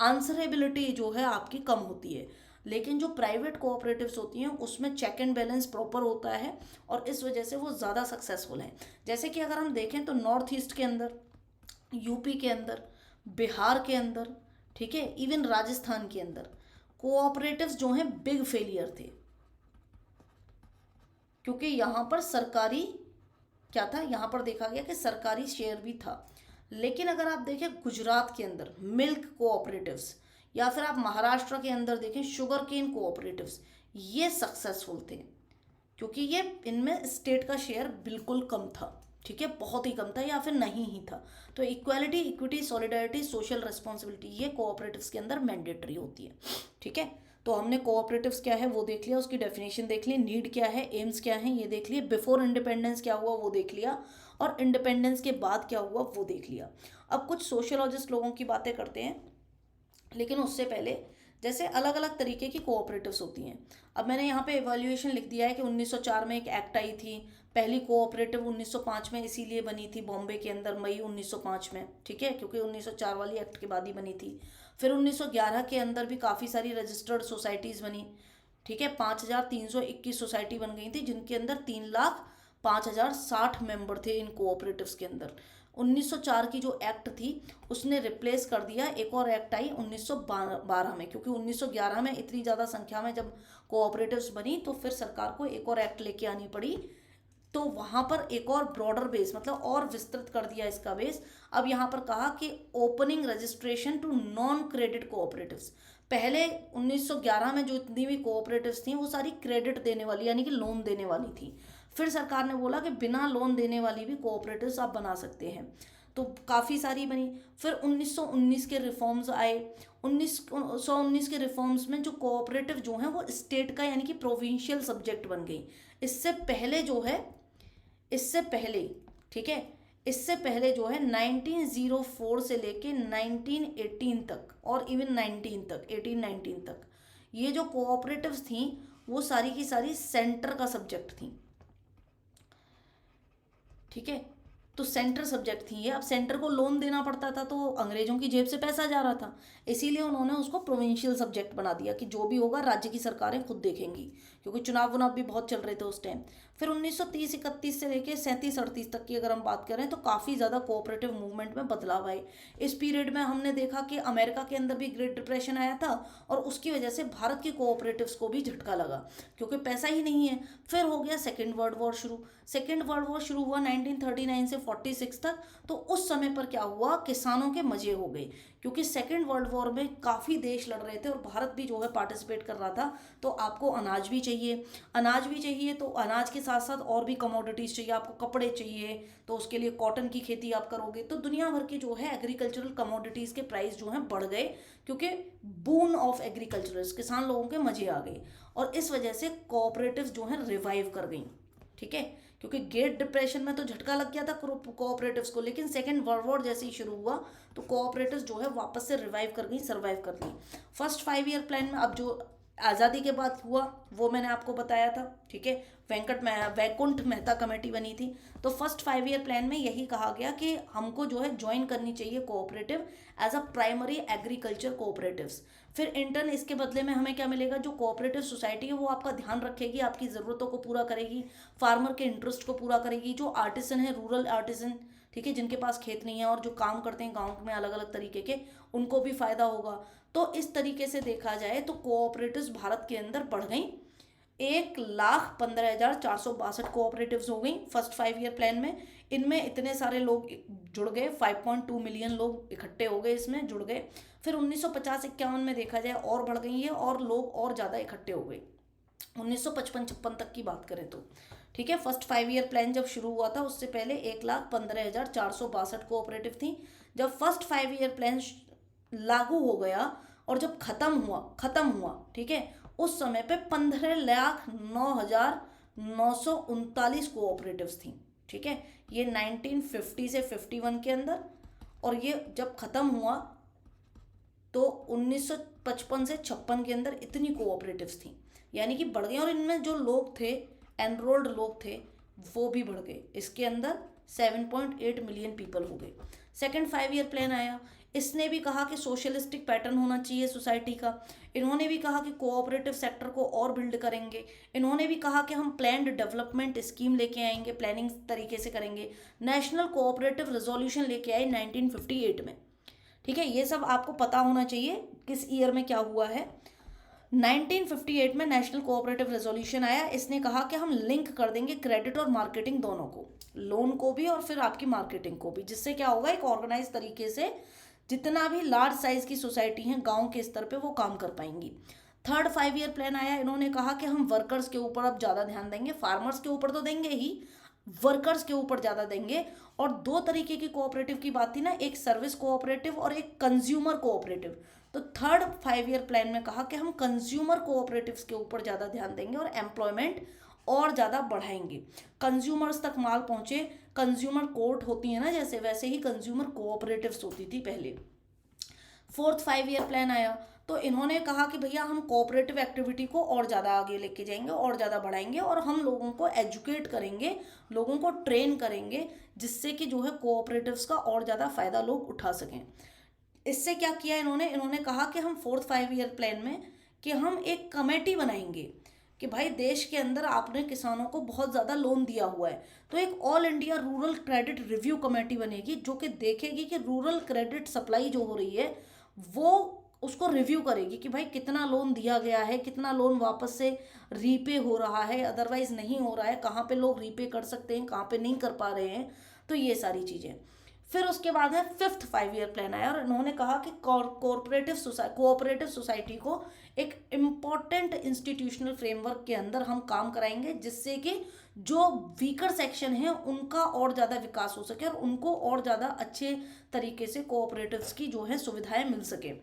आंसरेबिलिटी जो है आपकी कम होती है। लेकिन जो प्राइवेट कोऑपरेटिव्स होती हैं उसमें चेक एंड बैलेंस प्रॉपर होता है, और इस वजह से वो ज़्यादा सक्सेसफुल हैं। जैसे कि अगर हम देखें तो नॉर्थ ईस्ट के अंदर, यूपी के अंदर, बिहार के अंदर, ठीक है, इवन राजस्थान के अंदर कोऑपरेटिव्स जो हैं बिग फेलियर थे, क्योंकि यहाँ पर सरकारी क्या था, यहाँ पर देखा गया कि सरकारी शेयर भी था। लेकिन अगर आप देखें गुजरात के अंदर मिल्क कोऑपरेटिव्स, या फिर आप महाराष्ट्र के अंदर देखें शुगर केन कोऑपरेटिव्स, ये सक्सेसफुल थे, क्योंकि ये इनमें स्टेट का शेयर बिल्कुल कम था, ठीक है, बहुत ही कम था या फिर नहीं ही था। तो equality, equity, solidarity, social responsibility, ये कोऑपरेटिव्स के अंदर मैंडेटरी होती है, ठीक है। तो हमने कोऑपरेटिव्स क्या है वो देख लिया, उसकी डेफिनेशन देख ली, नीड क्या है, एम्स क्या है ये देख लिए, बिफोर इंडिपेंडेंस क्या हुआ वो देख लिया, और इंडिपेंडेंस के बाद क्या हुआ वो देख लिया। अब कुछ सोशियोलॉजिस्ट लोगों की बातें करते हैं, लेकिन उससे पहले जैसे अलग अलग तरीके की कोऑपरेटिव्स होती हैं। अब मैंने यहाँ पे एवेल्यूएशन लिख दिया है कि 1904 में एक एक्ट आई थी, पहली कोऑपरेटिव 1905 में इसीलिए बनी थी बॉम्बे के अंदर, मई 1905 में, ठीक है, क्योंकि 1904 वाली एक्ट के बाद ही बनी थी। फिर 1911 के अंदर भी काफ़ी सारी रजिस्टर्ड सोसाइटीज़ बनी, ठीक है, 5321 सोसाइटी बन गई थी, जिनके अंदर 3,05,060 मेंबर थे इन कोऑपरेटिव्स के अंदर। 1904 की जो एक्ट थी उसने रिप्लेस कर दिया, एक और एक्ट आई 1912 में, क्योंकि 1911 में इतनी ज़्यादा संख्या में जब कोऑपरेटिव्स बनी तो फिर सरकार को एक और एक्ट लेके आनी पड़ी। तो वहाँ पर एक और ब्रॉडर बेस, मतलब और विस्तृत कर दिया इसका बेस। अब यहाँ पर कहा कि opening registration to non credit cooperatives. पहले 1911 में जो इतनी भी कोऑपरेटिव्स थी वो सारी क्रेडिट देने वाली यानी कि लोन देने वाली थी। फिर सरकार ने बोला कि बिना लोन देने वाली भी कोऑपरेटिव्स आप बना सकते हैं, तो काफ़ी सारी बनी। फिर 1919 के रिफॉर्म्स आए। 1919 के रिफॉर्म्स में जो कोऑपरेटिव जो हैं वो स्टेट का यानी कि प्रोविंशियल सब्जेक्ट बन गई। इससे पहले जो है, इससे पहले, ठीक है, इससे पहले जो है 1904 से लेके 1918 तक, और इवन 19 तक, 1819 तक, ये जो कोऑपरेटिव्स थी वो सारी की सारी सेंटर का सब्जेक्ट थी, ठीक है। तो सेंटर सब्जेक्ट थी ये। अब सेंटर को लोन देना पड़ता था तो अंग्रेजों की जेब से पैसा जा रहा था, इसीलिए उन्होंने उसको प्रोविंशियल सब्जेक्ट बना दिया कि जो भी होगा राज्य की सरकारें खुद देखेंगी, क्योंकि चुनाव वुनाव भी बहुत चल रहे थे उस टाइम। फिर 1930-31 से लेके 37-38 तक की अगर हम बात करें तो काफ़ी ज़्यादा कोऑपरेटिव मूवमेंट में बदलाव आए। इस पीरियड में हमने देखा कि अमेरिका के अंदर भी ग्रेट डिप्रेशन आया था, और उसकी वजह से भारत की कोऑपरेटिव्स को भी झटका लगा, क्योंकि पैसा ही नहीं है। फिर हो गया सेकेंड वर्ल्ड वॉर शुरू। सेकेंड वर्ल्ड वॉर शुरू हुआ 1939 से 46 तक। तो उस समय पर क्या हुआ, किसानों के मजे हो गए, क्योंकि सेकेंड वर्ल्ड वॉर में काफ़ी देश लड़ रहे थे और भारत भी जो है पार्टिसिपेट कर रहा था। तो आपको अनाज भी चाहिए, अनाज भी चाहिए, तो अनाज के साथ साथ और भी कमोडिटीज़ चाहिए, आपको कपड़े चाहिए, तो उसके लिए कॉटन की खेती आप करोगे। तो दुनिया भर के जो है एग्रीकल्चरल कमोडिटीज़ के प्राइस जो हैं बढ़ गए, क्योंकि बून ऑफ एग्रीकल्चरर्स, किसान लोगों के मजे आ गए, और इस वजह से कोऑपरेटिव्स जो हैं रिवाइव कर गई, ठीक है। क्योंकि ग्रेट डिप्रेशन में तो झटका लग गया था कोऑपरेटिव्स को, लेकिन सेकेंड वर्ल्ड वॉर जैसे ही शुरू हुआ तो कोऑपरेटिव्स जो है वापस से रिवाइव कर गई, सर्वाइव कर गई। फर्स्ट 5 ईयर प्लान में अब जो आज़ादी के बाद हुआ वो मैंने आपको बताया था, ठीक है, वैकुंठ मेहता कमेटी बनी थी। तो फर्स्ट 5 ईयर प्लान में यही कहा गया कि हमको जो है ज्वाइन करनी चाहिए cooperative as a primary agriculture cooperatives. फिर इंटर्न इसके बदले में हमें क्या मिलेगा, जो कोऑपरेटिव सोसाइटी है वो आपका ध्यान रखेगी, आपकी ज़रूरतों को पूरा करेगी, फार्मर के इंटरेस्ट को पूरा करेगी। जो आर्टिसन है, रूरल आर्टिसन, ठीक है, जिनके पास खेत नहीं है और जो काम करते हैं गांव में अलग अलग तरीके के, उनको भी फायदा होगा। तो इस तरीके से देखा जाए तो कोऑपरेटिव्स भारत के अंदर बढ़ गई। 1,15,462 कोऑपरेटिव्स हो गई फर्स्ट 5 ईयर प्लान में। इनमें इतने सारे लोग जुड़ गए, 5.2 मिलियन लोग इकट्ठे हो गए, इसमें जुड़ गए। फिर 1950-51 में देखा जाए और बढ़ गई है और लोग और ज़्यादा इकट्ठे हो गए, 1955-56 तक की बात करें तो, ठीक है। फर्स्ट 5 ईयर प्लान जब शुरू हुआ था उससे पहले 1,15,462 कोऑपरेटिव थी, जब फर्स्ट 5 ईयर प्लान लागू हो गया और जब खत्म हुआ, ठीक है, उस समय पे 15,09,939 कोऑपरेटिव्स थी, ठीक है। ये 1950 से 51 के अंदर, और ये जब खत्म हुआ तो 1955 से 56 के अंदर इतनी कोऑपरेटिव्स थी, यानी कि बढ़ गई। और इनमें जो लोग थे, एनरोल्ड लोग थे, वो भी बढ़ गए। इसके अंदर 7.8 मिलियन पीपल हो गए। सेकंड 5 ईयर प्लान आया, इसने भी कहा कि सोशलिस्टिक पैटर्न होना चाहिए सोसाइटी का। इन्होंने भी कहा कि कोऑपरेटिव सेक्टर को और बिल्ड करेंगे। इन्होंने भी कहा कि हम प्लान्ड डेवलपमेंट स्कीम लेके आएंगे, प्लानिंग तरीके से करेंगे। नेशनल कोऑपरेटिव रेजोल्यूशन लेके आए 1958 में, ठीक है। ये सब आपको पता होना चाहिए किस ईयर में क्या हुआ है। 1958 में नेशनल कोऑपरेटिव रेजोल्यूशन आया। इसने कहा कि हम लिंक कर देंगे क्रेडिट और मार्केटिंग दोनों को, लोन को भी और फिर आपकी मार्केटिंग को भी, जिससे क्या होगा, एक ऑर्गेनाइज तरीके से जितना भी लार्ज साइज की सोसाइटी है गांव के स्तर पे वो काम कर पाएंगी। थर्ड 5 ईयर प्लान आया, इन्होंने कहा कि हम वर्कर्स के ऊपर अब ज़्यादा ध्यान देंगे। फार्मर्स के ऊपर तो देंगे ही, वर्कर्स के ऊपर ज़्यादा देंगे। और दो तरीके की कोऑपरेटिव की बात थी ना, एक सर्विस कोऑपरेटिव और एक कंज्यूमर कोऑपरेटिव। तो थर्ड 5 ईयर प्लान में कहा कि हम कंज्यूमर कोऑपरेटिव्स के ऊपर ज़्यादा ध्यान देंगे और एम्प्लॉयमेंट और ज़्यादा बढ़ाएंगे, कंज्यूमर्स तक माल पहुँचे। कंज्यूमर कोर्ट होती है ना जैसे, वैसे ही कंज्यूमर कोऑपरेटिव्स होती थी पहले। फोर्थ 5 ईयर प्लान आया तो इन्होंने कहा कि भैया हम कोऑपरेटिव एक्टिविटी को और ज़्यादा आगे लेके जाएंगे और ज़्यादा बढ़ाएंगे, और हम लोगों को एजुकेट करेंगे, लोगों को ट्रेन करेंगे, जिससे कि जो है कोऑपरेटिव्स का और ज़्यादा फ़ायदा लोग उठा सकें। इससे क्या किया इन्होंने कहा कि हम फोर्थ 5 ईयर प्लान में कि हम एक कमेटी बनाएंगे कि भाई देश के अंदर आपने किसानों को बहुत ज़्यादा लोन दिया हुआ है, तो एक all India rural credit review committee बनेगी जो कि देखेगी कि रूरल क्रेडिट सप्लाई जो हो रही है वो उसको रिव्यू करेगी कि भाई कितना लोन दिया गया है, कितना लोन वापस से रीपे हो रहा है, अदरवाइज नहीं हो रहा है, कहाँ पे लोग रीपे कर सकते हैं, कहाँ पे नहीं कर पा रहे हैं। तो ये सारी चीज़ें। फिर उसके बाद है फिफ्थ 5 ईयर प्लान आया और इन्होंने कहा कि कोऑपरेटिव सोसाइटी को एक इम्पॉर्टेंट इंस्टीट्यूशनल फ्रेमवर्क के अंदर हम काम कराएंगे, जिससे कि जो वीकर सेक्शन है उनका और ज़्यादा विकास हो सके और उनको और ज़्यादा अच्छे तरीके से कोऑपरेटिव्स की जो है सुविधाएं मिल सके।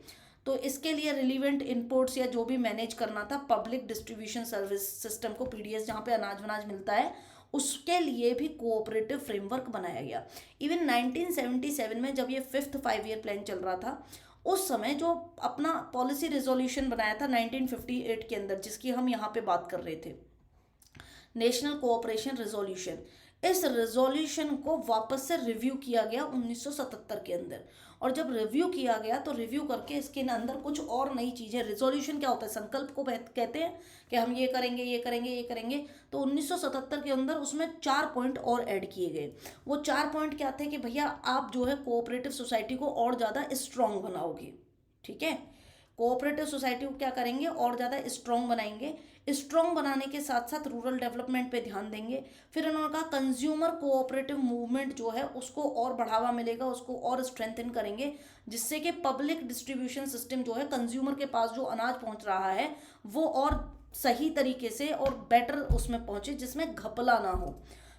तो इसके लिए रिलीवेंट इनपुट्स या जो भी मैनेज करना था, पब्लिक डिस्ट्रीब्यूशन सर्विस सिस्टम को, पीडीएस जहाँ पे अनाज वनाज मिलता है, उसके लिए भी कोऑपरेटिव फ्रेमवर्क बनाया गया। इवन 1977 में जब ये फिफ्थ 5 ईयर प्लान चल रहा था, उस समय जो अपना पॉलिसी रेजोल्यूशन बनाया था 1958 के अंदर, जिसकी हम यहाँ पे बात कर रहे थे, नेशनल कोऑपरेशन रेजोल्यूशन, इस रेजोल्यूशन को वापस से रिव्यू किया गया 1977 के अंदर। और जब रिव्यू किया गया तो रिव्यू करके इसके अंदर कुछ और नई चीज़ें, रेजोल्यूशन क्या होता है, संकल्प को कहते हैं कि हम ये करेंगे ये करेंगे ये करेंगे। तो 1977 के अंदर उसमें 4 पॉइंट और ऐड किए गए। वो 4 पॉइंट क्या थे कि भैया आप जो है कोऑपरेटिव सोसाइटी को और ज़्यादा स्ट्रॉन्ग बनाओगे, ठीक है। कोऑपरेटिव सोसाइटी को क्या करेंगे, और ज़्यादा स्ट्रॉन्ग बनाएंगे। स्ट्रॉन्ग बनाने के साथ साथ रूरल डेवलपमेंट पे ध्यान देंगे। फिर उन्होंने कहा कंज्यूमर कोऑपरेटिव मूवमेंट जो है उसको और बढ़ावा मिलेगा, उसको और स्ट्रेंथन करेंगे, जिससे कि पब्लिक डिस्ट्रीब्यूशन सिस्टम जो है, कंज्यूमर के पास जो अनाज पहुंच रहा है वो और सही तरीके से और बेटर उसमें पहुंचे, जिसमें घपला ना हो।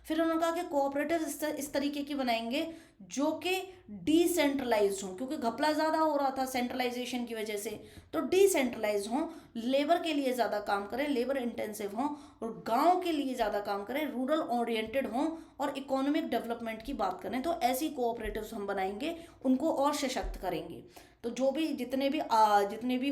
फिर उन्होंने कहा कि कोऑपरेटिव इस तरीके की बनाएंगे जो कि डिसेंट्रलाइज हों, क्योंकि घपला ज़्यादा हो रहा था सेंट्रलाइजेशन की वजह से। तो डिसेंट्रलाइज हों, लेबर के लिए ज़्यादा काम करें, लेबर इंटेंसिव हों, और गांव के लिए ज़्यादा काम करें, रूरल ओरिएंटेड हों, और इकोनॉमिक डेवलपमेंट की बात करें। तो ऐसी कोऑपरेटिव्स हम बनाएंगे, उनको और सशक्त करेंगे। तो जो भी जितने भी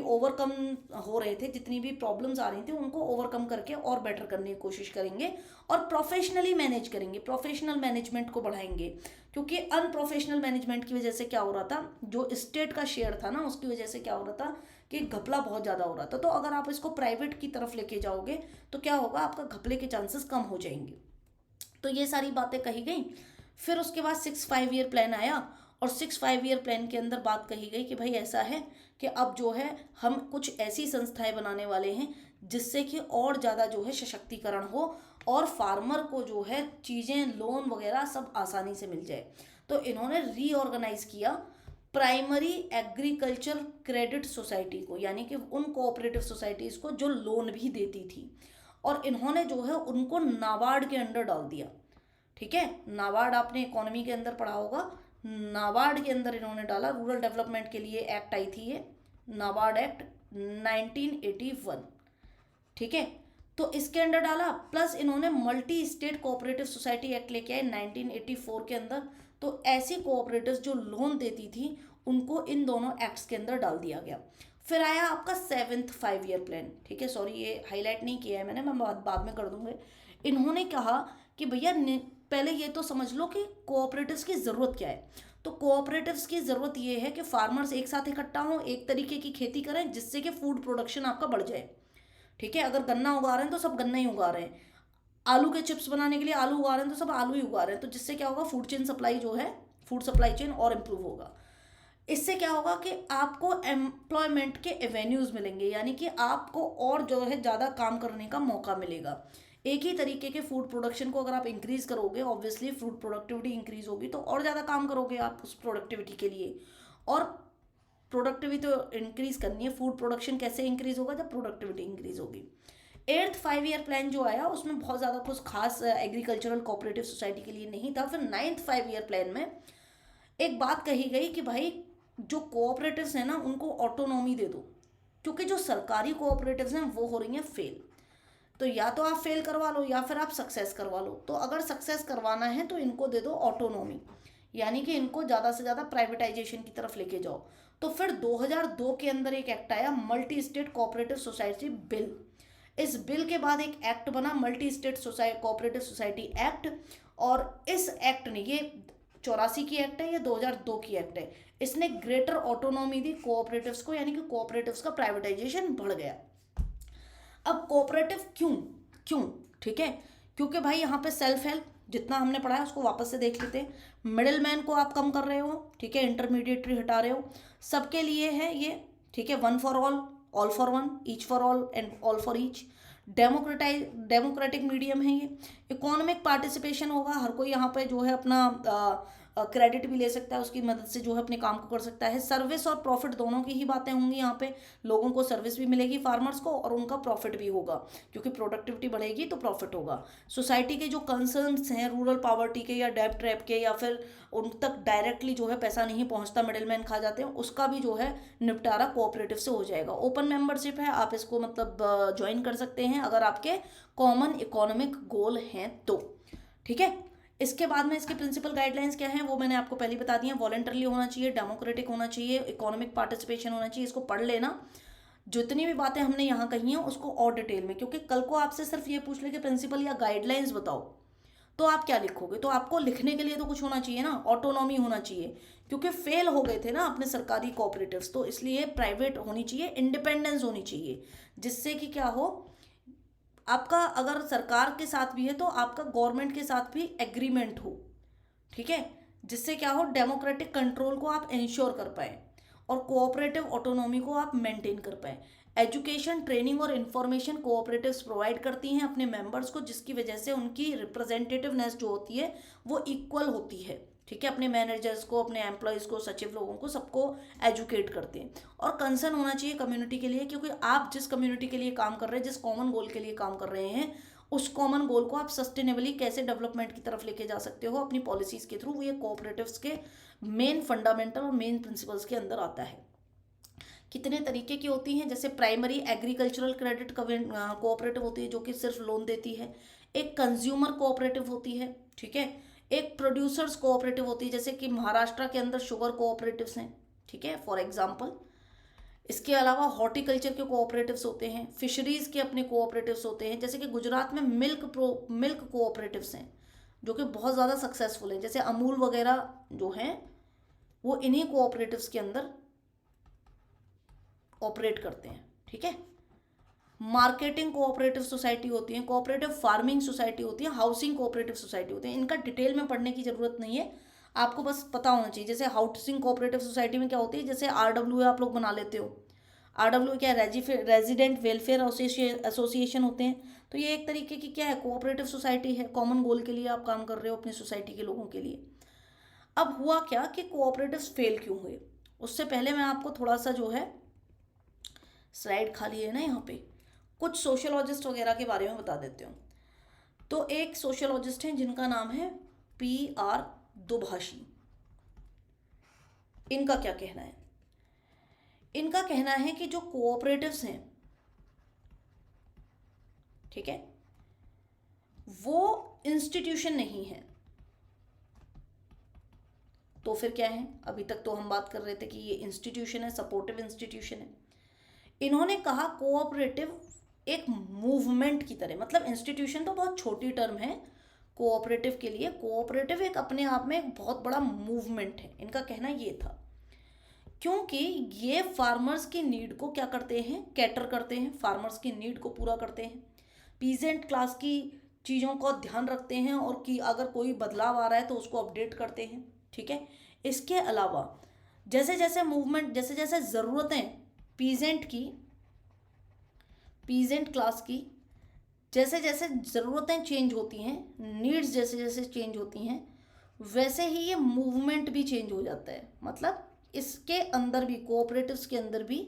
ओवरकम हो रहे थे, जितनी भी प्रॉब्लम्स आ रही थी, उनको ओवरकम करके और बेटर करने की कोशिश करेंगे और प्रोफेशनली मैनेज करेंगे, प्रोफेशनल मैनेजमेंट को बढ़ाएंगे। क्योंकि अनप्रोफेशनल मैनेजमेंट की वजह से क्या हो रहा था, जो स्टेट का शेयर था ना, उसकी वजह से क्या हो रहा था कि घपला बहुत ज़्यादा हो रहा था। तो अगर आप इसको प्राइवेट की तरफ लेके जाओगे तो क्या होगा, आपका घपले के चांसेस कम हो जाएंगे। तो ये सारी बातें कही गई। फिर उसके बाद 6 5 ईयर प्लान आया और 6 5 ईयर प्लान के अंदर बात कही गई कि भाई ऐसा है कि अब जो है हम कुछ ऐसी संस्थाएं बनाने वाले हैं जिससे कि और ज़्यादा जो है सशक्तिकरण हो और फार्मर को जो है चीज़ें, लोन वगैरह सब आसानी से मिल जाए। तो इन्होंने रीऑर्गेनाइज किया प्राइमरी एग्रीकल्चर क्रेडिट सोसाइटी को, यानी कि उन कोऑपरेटिव सोसाइटीज़ को जो लोन भी देती थी, और इन्होंने जो है उनको नाबार्ड के अंडर डाल दिया। ठीक है, नाबार्ड आपने इकोनॉमी के अंदर पढ़ा होगा। नाबार्ड के अंदर इन्होंने डाला, रूरल डेवलपमेंट के लिए एक्ट आई थी ये, नाबार्ड एक्ट 1981, ठीक है। तो इसके अंडर डाला, प्लस इन्होंने multi state cooperative society act लेके आए 1984 के अंदर। तो ऐसी कोऑपरेटिव्स जो लोन देती थी उनको इन दोनों एक्ट्स के अंदर डाल दिया गया। फिर आया आपका 7th 5 ईयर प्लान, ठीक है, सॉरी ये हाईलाइट नहीं किया है मैंने, मैं बाद में कर दूंगी। इन्होंने कहा कि भैया पहले ये तो समझ लो कि कोऑपरेटिव्स की ज़रूरत क्या है। तो कोऑपरेटिव्स की ज़रूरत ये है कि फार्मर्स एक साथ इकट्ठा हों, एक तरीके की खेती करें जिससे कि फूड प्रोडक्शन आपका बढ़ जाए, ठीक है। अगर गन्ना उगा रहे हैं तो सब गन्ना ही उगा रहे हैं, आलू के चिप्स बनाने के लिए आलू उगा रहे हैं तो सब आलू ही उगा रहे हैं, तो जिससे क्या होगा, फूड चेन सप्लाई जो है, फूड सप्लाई चेन और इम्प्रूव होगा। इससे क्या होगा कि आपको एम्प्लॉयमेंट के एवेन्यूज़ मिलेंगे, यानी कि आपको और जो है ज़्यादा काम करने का मौका मिलेगा। एक ही तरीके के फूड प्रोडक्शन को अगर आप इंक्रीज करोगे, ऑब्वियसली फूड प्रोडक्टिविटी इंक्रीज होगी, तो और ज़्यादा काम करोगे आप उस प्रोडक्टिविटी के लिए। और प्रोडक्टिविटी तो इंक्रीज करनी है, फूड प्रोडक्शन कैसे इंक्रीज होगा, जब प्रोडक्टिविटी इंक्रीज होगी। 8th 5 ईयर प्लान जो आया उसमें बहुत ज़्यादा कुछ खास एग्रीकल्चरल कोऑपरेटिव सोसाइटी के लिए नहीं था। फिर 9th 5 ईयर प्लान में एक बात कही गई कि भाई जो कोऑपरेटिव्स हैं ना उनको ऑटोनॉमी दे दो, क्योंकि जो सरकारी कोऑपरेटिव्स हैं वो हो रही हैं फेल। तो या तो आप फेल करवा लो या फिर आप सक्सेस करवा लो। तो अगर सक्सेस करवाना है तो इनको दे दो ऑटोनॉमी, यानी कि इनको ज़्यादा से ज़्यादा प्राइवेटाइजेशन की तरफ लेके जाओ। तो फिर 2002 के अंदर एक एक्ट आया, multi state cooperative society bill. इस बिल के बाद एक एक्ट बना, multi state cooperative society act. और इस एक्ट ने, ये 84 की एक्ट है, ये 2002 की एक्ट है, इसने ग्रेटर ऑटोनॉमी दी कोऑपरेटिव्स को, यानी कि कोऑपरेटिव्स का प्राइवेटाइजेशन बढ़ गया। अब कोऑपरेटिव क्यों क्यों, ठीक है, क्योंकि भाई यहाँ पे सेल्फ हेल्प जितना हमने पढ़ा है उसको वापस से देख लेते हैं। मिडिल मैन को आप कम कर रहे हो, ठीक है, इंटरमीडिएटरी हटा रहे हो, सबके लिए है ये, ठीक है, one for all for one, each for all and all for each. Democratic medium है ये। इकोनॉमिक पार्टिसिपेशन होगा, हर कोई यहाँ पे जो है अपना क्रेडिट भी ले सकता है, उसकी मदद से जो है अपने काम को कर सकता है। सर्विस और प्रॉफिट दोनों की ही बातें होंगी यहाँ पे, लोगों को सर्विस भी मिलेगी फार्मर्स को और उनका प्रॉफिट भी होगा, क्योंकि प्रोडक्टिविटी बढ़ेगी तो प्रॉफिट होगा। सोसाइटी के जो कंसर्न्स हैं रूरल पॉवर्टी के या डेब्ट ट्रैप के, या फिर उन तक डायरेक्टली जो है पैसा नहीं पहुंचता, मिडिलमैन खा जाते हैं, उसका भी जो है निपटारा कोऑपरेटिव से हो जाएगा। ओपन मेंबरशिप है, आप इसको मतलब ज्वाइन कर सकते हैं अगर आपके कॉमन इकोनॉमिक गोल हैं तो, ठीक है। इसके बाद में इसके प्रिंसिपल गाइडलाइंस क्या हैं वो मैंने आपको पहले बता दिया। वॉलंटरली होना चाहिए, डेमोक्रेटिक होना चाहिए, इकोनॉमिक पार्टिसिपेशन होना चाहिए। इसको पढ़ लेना, जितनी भी बातें हमने यहाँ कही हैं उसको और डिटेल में, क्योंकि कल को आपसे सिर्फ ये पूछ ले कि प्रिंसिपल या गाइडलाइंस बताओ, तो आप क्या लिखोगे। तो आपको लिखने के लिए तो कुछ होना चाहिए ना, ऑटोनॉमी होना चाहिए, क्योंकि फेल हो गए थे ना अपने सरकारी कोऑपरेटिव्स, तो इसलिए प्राइवेट होनी चाहिए, इंडिपेंडेंस होनी चाहिए, जिससे कि क्या हो, आपका अगर सरकार के साथ भी है तो आपका गवर्नमेंट के साथ भी एग्रीमेंट हो, ठीक है, जिससे क्या हो, डेमोक्रेटिक कंट्रोल को आप इंश्योर कर पाए और कोऑपरेटिव ऑटोनॉमी को आप मेंटेन कर पाए। एजुकेशन, ट्रेनिंग और इन्फॉर्मेशन कोऑपरेटिव्स प्रोवाइड करती हैं अपने मेंबर्स को, जिसकी वजह से उनकी रिप्रेजेंटेटिवनेस जो होती है वो इक्वल होती है, ठीक है, अपने मैनेजर्स को, अपने एम्प्लॉयज़ को, सचिव लोगों को, सबको एजुकेट करते हैं। और कंसर्न होना चाहिए कम्युनिटी के लिए, क्योंकि आप जिस कम्युनिटी के लिए काम कर रहे हैं, जिस कॉमन गोल के लिए काम कर रहे हैं, उस कॉमन गोल को आप सस्टेनेबली कैसे डेवलपमेंट की तरफ लेके जा सकते हो अपनी पॉलिसीज के थ्रू, ये कोऑपरेटिव्स के मेन फंडामेंटल और मेन प्रिंसिपल्स के अंदर आता है। कितने तरीके की होती हैं, जैसे प्राइमरी एग्रीकल्चरल क्रेडिट कोऑपरेटिव होती है जो कि सिर्फ लोन देती है। एक कंज्यूमर कोऑपरेटिव होती है, ठीक है। एक प्रोड्यूसर्स कोऑपरेटिव होती है, जैसे कि महाराष्ट्र के अंदर शुगर कोऑपरेटिव्स हैं, ठीक है, फॉर एग्जांपल। इसके अलावा हॉर्टिकल्चर के कोऑपरेटिव्स होते हैं, फिशरीज़ के अपने कोऑपरेटिव्स होते हैं, जैसे कि गुजरात में मिल्क कोऑपरेटिव्स हैं जो कि बहुत ज़्यादा सक्सेसफुल हैं, जैसे अमूल वगैरह जो हैं वो इन्हीं कोऑपरेटिव्स के अंदर ऑपरेट करते हैं, ठीक है। मार्केटिंग कोऑपरेटिव सोसाइटी होती है, कोऑपरेटिव फार्मिंग सोसाइटी होती है, हाउसिंग कोऑपरेटिव सोसाइटी होती है। इनका डिटेल में पढ़ने की जरूरत नहीं है, आपको बस पता होना चाहिए। जैसे हाउसिंग कोऑपरेटिव सोसाइटी में क्या होती है, जैसे RWA आप लोग बना लेते हो। RWA क्या है, रेजिडेंट वेलफेयर एसोसिएशन होते हैं। तो ये एक तरीके की क्या है, कोऑपरेटिव सोसाइटी है, कॉमन गोल के लिए आप काम कर रहे हो अपनी सोसाइटी के लोगों के लिए। अब हुआ क्या कि कोऑपरेटिव्स फेल क्यों हुए, उससे पहले मैं आपको थोड़ा सा जो है, स्लाइड खाली है ना यहाँ पे, कुछ सोशियोलॉजिस्ट वगैरह के बारे में बता देते हूँ। तो एक सोशियोलॉजिस्ट हैं जिनका नाम है PR दुभाषी, इनका क्या कहना है? इनका कहना है कि जो कोऑपरेटिव्स हैं, ठीक है, वो इंस्टीट्यूशन नहीं है। तो फिर क्या है? अभी तक तो हम बात कर रहे थे कि ये इंस्टीट्यूशन है, सपोर्टिव इंस्टीट्यूशन है। इन्होंने कहा कोऑपरेटिव एक मूवमेंट की तरह, मतलब इंस्टीट्यूशन तो बहुत छोटी टर्म है कोऑपरेटिव के लिए, कोऑपरेटिव एक अपने आप में एक बहुत बड़ा मूवमेंट है, इनका कहना ये था। क्योंकि ये फार्मर्स की नीड को क्या करते हैं? कैटर करते हैं, फार्मर्स की नीड को पूरा करते हैं, पीजेंट क्लास की चीज़ों का ध्यान रखते हैं, और कि अगर कोई बदलाव आ रहा है तो उसको अपडेट करते हैं, ठीक है। इसके अलावा जैसे जैसे मूवमेंट, जैसे जैसे ज़रूरतें पीजेंट की, पीजेंट क्लास की जैसे जैसे ज़रूरतें चेंज होती हैं, नीड्स जैसे जैसे चेंज होती हैं, वैसे ही ये मूवमेंट भी चेंज हो जाता है। मतलब इसके अंदर भी, कोऑपरेटिव्स के अंदर भी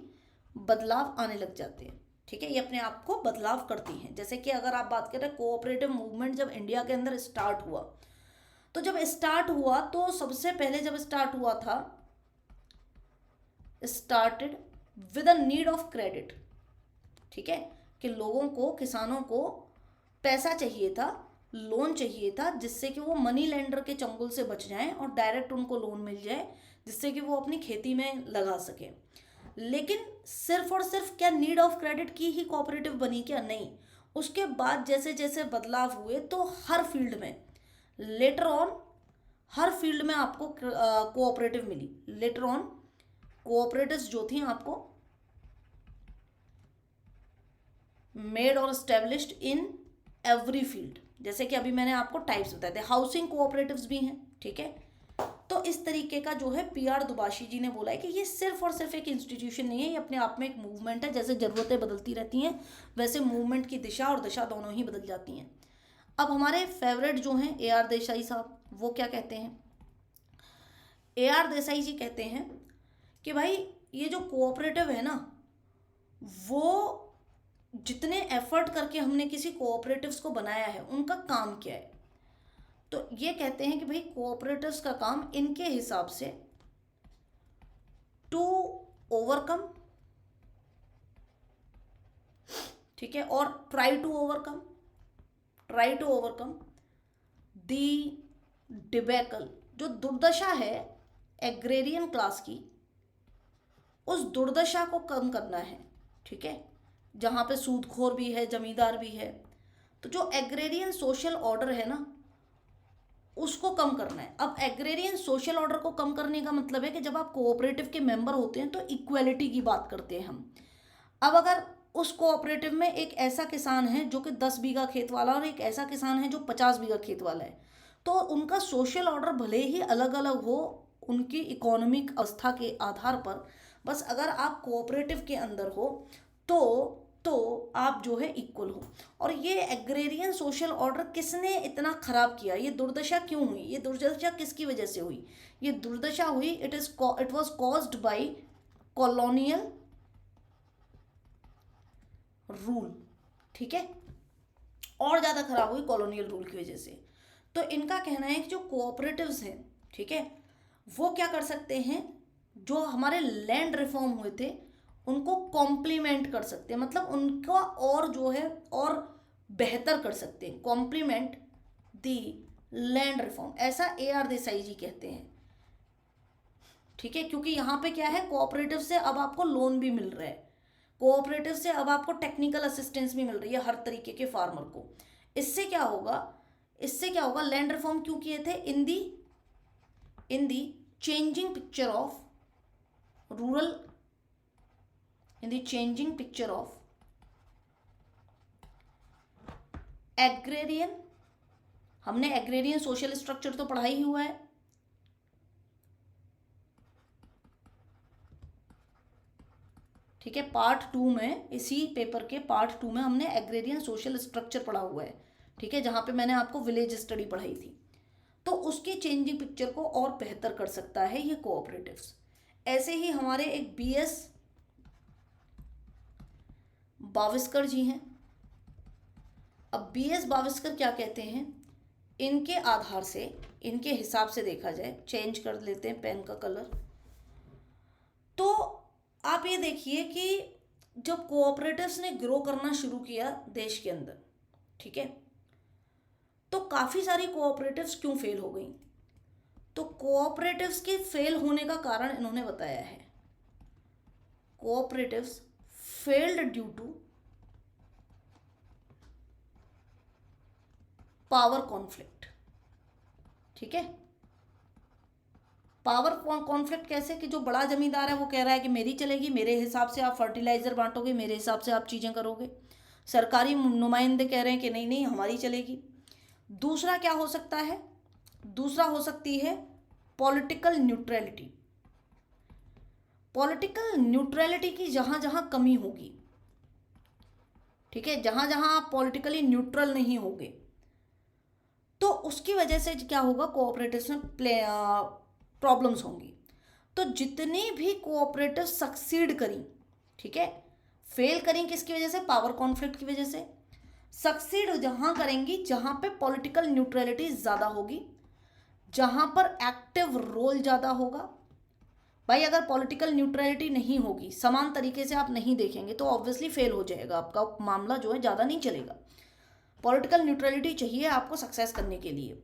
बदलाव आने लग जाते हैं, ठीक है। ये अपने आप को बदलाव करती हैं। जैसे कि अगर आप बात करें कोऑपरेटिव मूवमेंट जब इंडिया के अंदर स्टार्ट हुआ, तो जब स्टार्ट हुआ तो सबसे पहले जब स्टार्ट हुआ था, started with a need of credit, ठीक है, कि लोगों को, किसानों को पैसा चाहिए था, लोन चाहिए था, जिससे कि वो मनी लेंडर के चंगुल से बच जाएं और डायरेक्ट उनको लोन मिल जाए, जिससे कि वो अपनी खेती में लगा सकें। लेकिन सिर्फ और सिर्फ क्या नीड ऑफ क्रेडिट की ही कोऑपरेटिव बनी? क्या नहीं। उसके बाद जैसे जैसे बदलाव हुए तो हर फील्ड में, लेटर ऑन हर फील्ड में आपको कोऑपरेटिव मिली। लेटर ऑन कोऑपरेटिव्स जो थी आपको मेड और एस्टेब्लिश्ड इन एवरी फील्ड। जैसे कि अभी मैंने आपको टाइप्स बताए थे, हाउसिंग कोऑपरेटिव्स भी हैं, ठीक है। तो इस तरीके का जो है पीआर दुबाशी जी ने बोला है कि ये सिर्फ और सिर्फ एक इंस्टीट्यूशन नहीं है, ये अपने आप में एक मूवमेंट है। जैसे ज़रूरतें बदलती रहती हैं, वैसे मूवमेंट की दिशा और दशा दोनों ही बदल जाती हैं। अब हमारे फेवरेट जो हैं ए आर देसाई साहब, वो क्या कहते हैं? ए आर देसाई जी कहते हैं कि भाई ये जो कोऑपरेटिव है ना, वो जितने एफर्ट करके हमने किसी कोऑपरेटिव्स को बनाया है, उनका काम क्या है? तो ये कहते हैं कि भाई कोऑपरेटिव्स का काम इनके हिसाब से टू ओवरकम, ठीक है, और try to overcome the debacle, जो दुर्दशा है एग्रेरियन क्लास की, उस दुर्दशा को कम करना है, ठीक है, जहाँ पे सूदखोर भी है, जमींदार भी है। तो जो एग्रेरियन सोशल ऑर्डर है ना, उसको कम करना है। अब एग्रेरियन सोशल ऑर्डर को कम करने का मतलब है कि जब आप कोऑपरेटिव के मेंबर होते हैं तो इक्वेलिटी की बात करते हैं हम। अब अगर उस कोऑपरेटिव में एक ऐसा किसान है जो कि 10 बीघा खेत वाला, और एक ऐसा किसान है जो 50 बीघा खेत वाला है, तो उनका सोशल ऑर्डर भले ही अलग अलग हो उनकी इकोनॉमिक अवस्था के आधार पर, बस अगर आप कोऑपरेटिव के अंदर हो तो आप जो है इक्वल हो। और ये एग्रेरियन सोशल ऑर्डर किसने इतना खराब किया? ये दुर्दशा क्यों हुई? ये दुर्दशा किसकी वजह से हुई? ये दुर्दशा हुई, it was caused by colonial rule, ठीक है, और ज़्यादा खराब हुई कॉलोनियल रूल की वजह से। तो इनका कहना है कि जो कोऑपरेटिव्स हैं, ठीक है, वो क्या कर सकते हैं? जो हमारे लैंड रिफॉर्म हुए थे उनको कॉम्प्लीमेंट कर सकते हैं, मतलब उनका और जो है और बेहतर कर सकते हैं, कॉम्प्लीमेंट दी लैंड रिफॉर्म, ऐसा ए आर देसाई जी कहते हैं, ठीक है। क्योंकि यहाँ पे क्या है, कोऑपरेटिव से अब आपको लोन भी मिल रहा है, कोऑपरेटिव से अब आपको टेक्निकल असिस्टेंस भी मिल रही है हर तरीके के फार्मर को। इससे क्या होगा? लैंड रिफॉर्म क्यों किए थे? In the changing picture of rural, in the changing picture of agrarian, हमने एग्रेरियन सोशल स्ट्रक्चर तो पढ़ा ही हुआ है, ठीक है। पार्ट 2 में, इसी पेपर के पार्ट 2 में हमने एग्रेरियन सोशल स्ट्रक्चर पढ़ा हुआ है, ठीक है, जहाँ पे मैंने आपको विलेज स्टडी पढ़ाई थी। तो उसकी चेंजिंग पिक्चर को और बेहतर कर सकता है ये कोऑपरेटिव्स। ऐसे ही हमारे एक BS बाविस्कर जी हैं। अब BS बाविस्कर क्या कहते हैं? इनके आधार से, इनके हिसाब से देखा जाए, चेंज कर लेते हैं पेन का कलर, तो आप ये देखिए कि जब कोऑपरेटिव्स ने ग्रो करना शुरू किया देश के अंदर, ठीक है, तो काफ़ी सारी कोऑपरेटिव्स क्यों फेल हो गई? तो कोऑपरेटिव्स के फेल होने का कारण इन्होंने बताया है, cooperatives failed due to power conflict. ठीक है, पावर कॉन्फ्लिक्ट कैसे? कि जो बड़ा जमींदार है वो कह रहा है कि मेरी चलेगी, मेरे हिसाब से आप फर्टिलाइजर बांटोगे, मेरे हिसाब से आप चीज़ें करोगे। सरकारी नुमाइंदे कह रहे हैं कि नहीं नहीं हमारी चलेगी। दूसरा क्या हो सकता है? दूसरा हो सकती है पॉलिटिकल न्यूट्रलिटी। पॉलिटिकल न्यूट्रलिटी की जहां जहां कमी होगी, ठीक है, जहां जहां आप पॉलिटिकली न्यूट्रल नहीं होगे, तो उसकी वजह से क्या होगा, कोऑपरेटिव्स में प्रॉब्लम्स होंगी। तो जितनी भी कोऑपरेटिव सक्सीड करी, ठीक है, फेल करी किसकी वजह से? पावर कॉन्फ्लिक्ट की वजह से। सक्सीड जहां करेंगी जहां पे पॉलिटिकल न्यूट्रलिटी ज़्यादा होगी, जहां पर एक्टिव रोल ज़्यादा होगा। भाई अगर पॉलिटिकल न्यूट्रलिटी नहीं होगी, समान तरीके से आप नहीं देखेंगे, तो ऑब्वियसली फेल हो जाएगा आपका मामला, जो है ज़्यादा नहीं चलेगा। पॉलिटिकल न्यूट्रलिटी चाहिए आपको सक्सेस करने के लिए।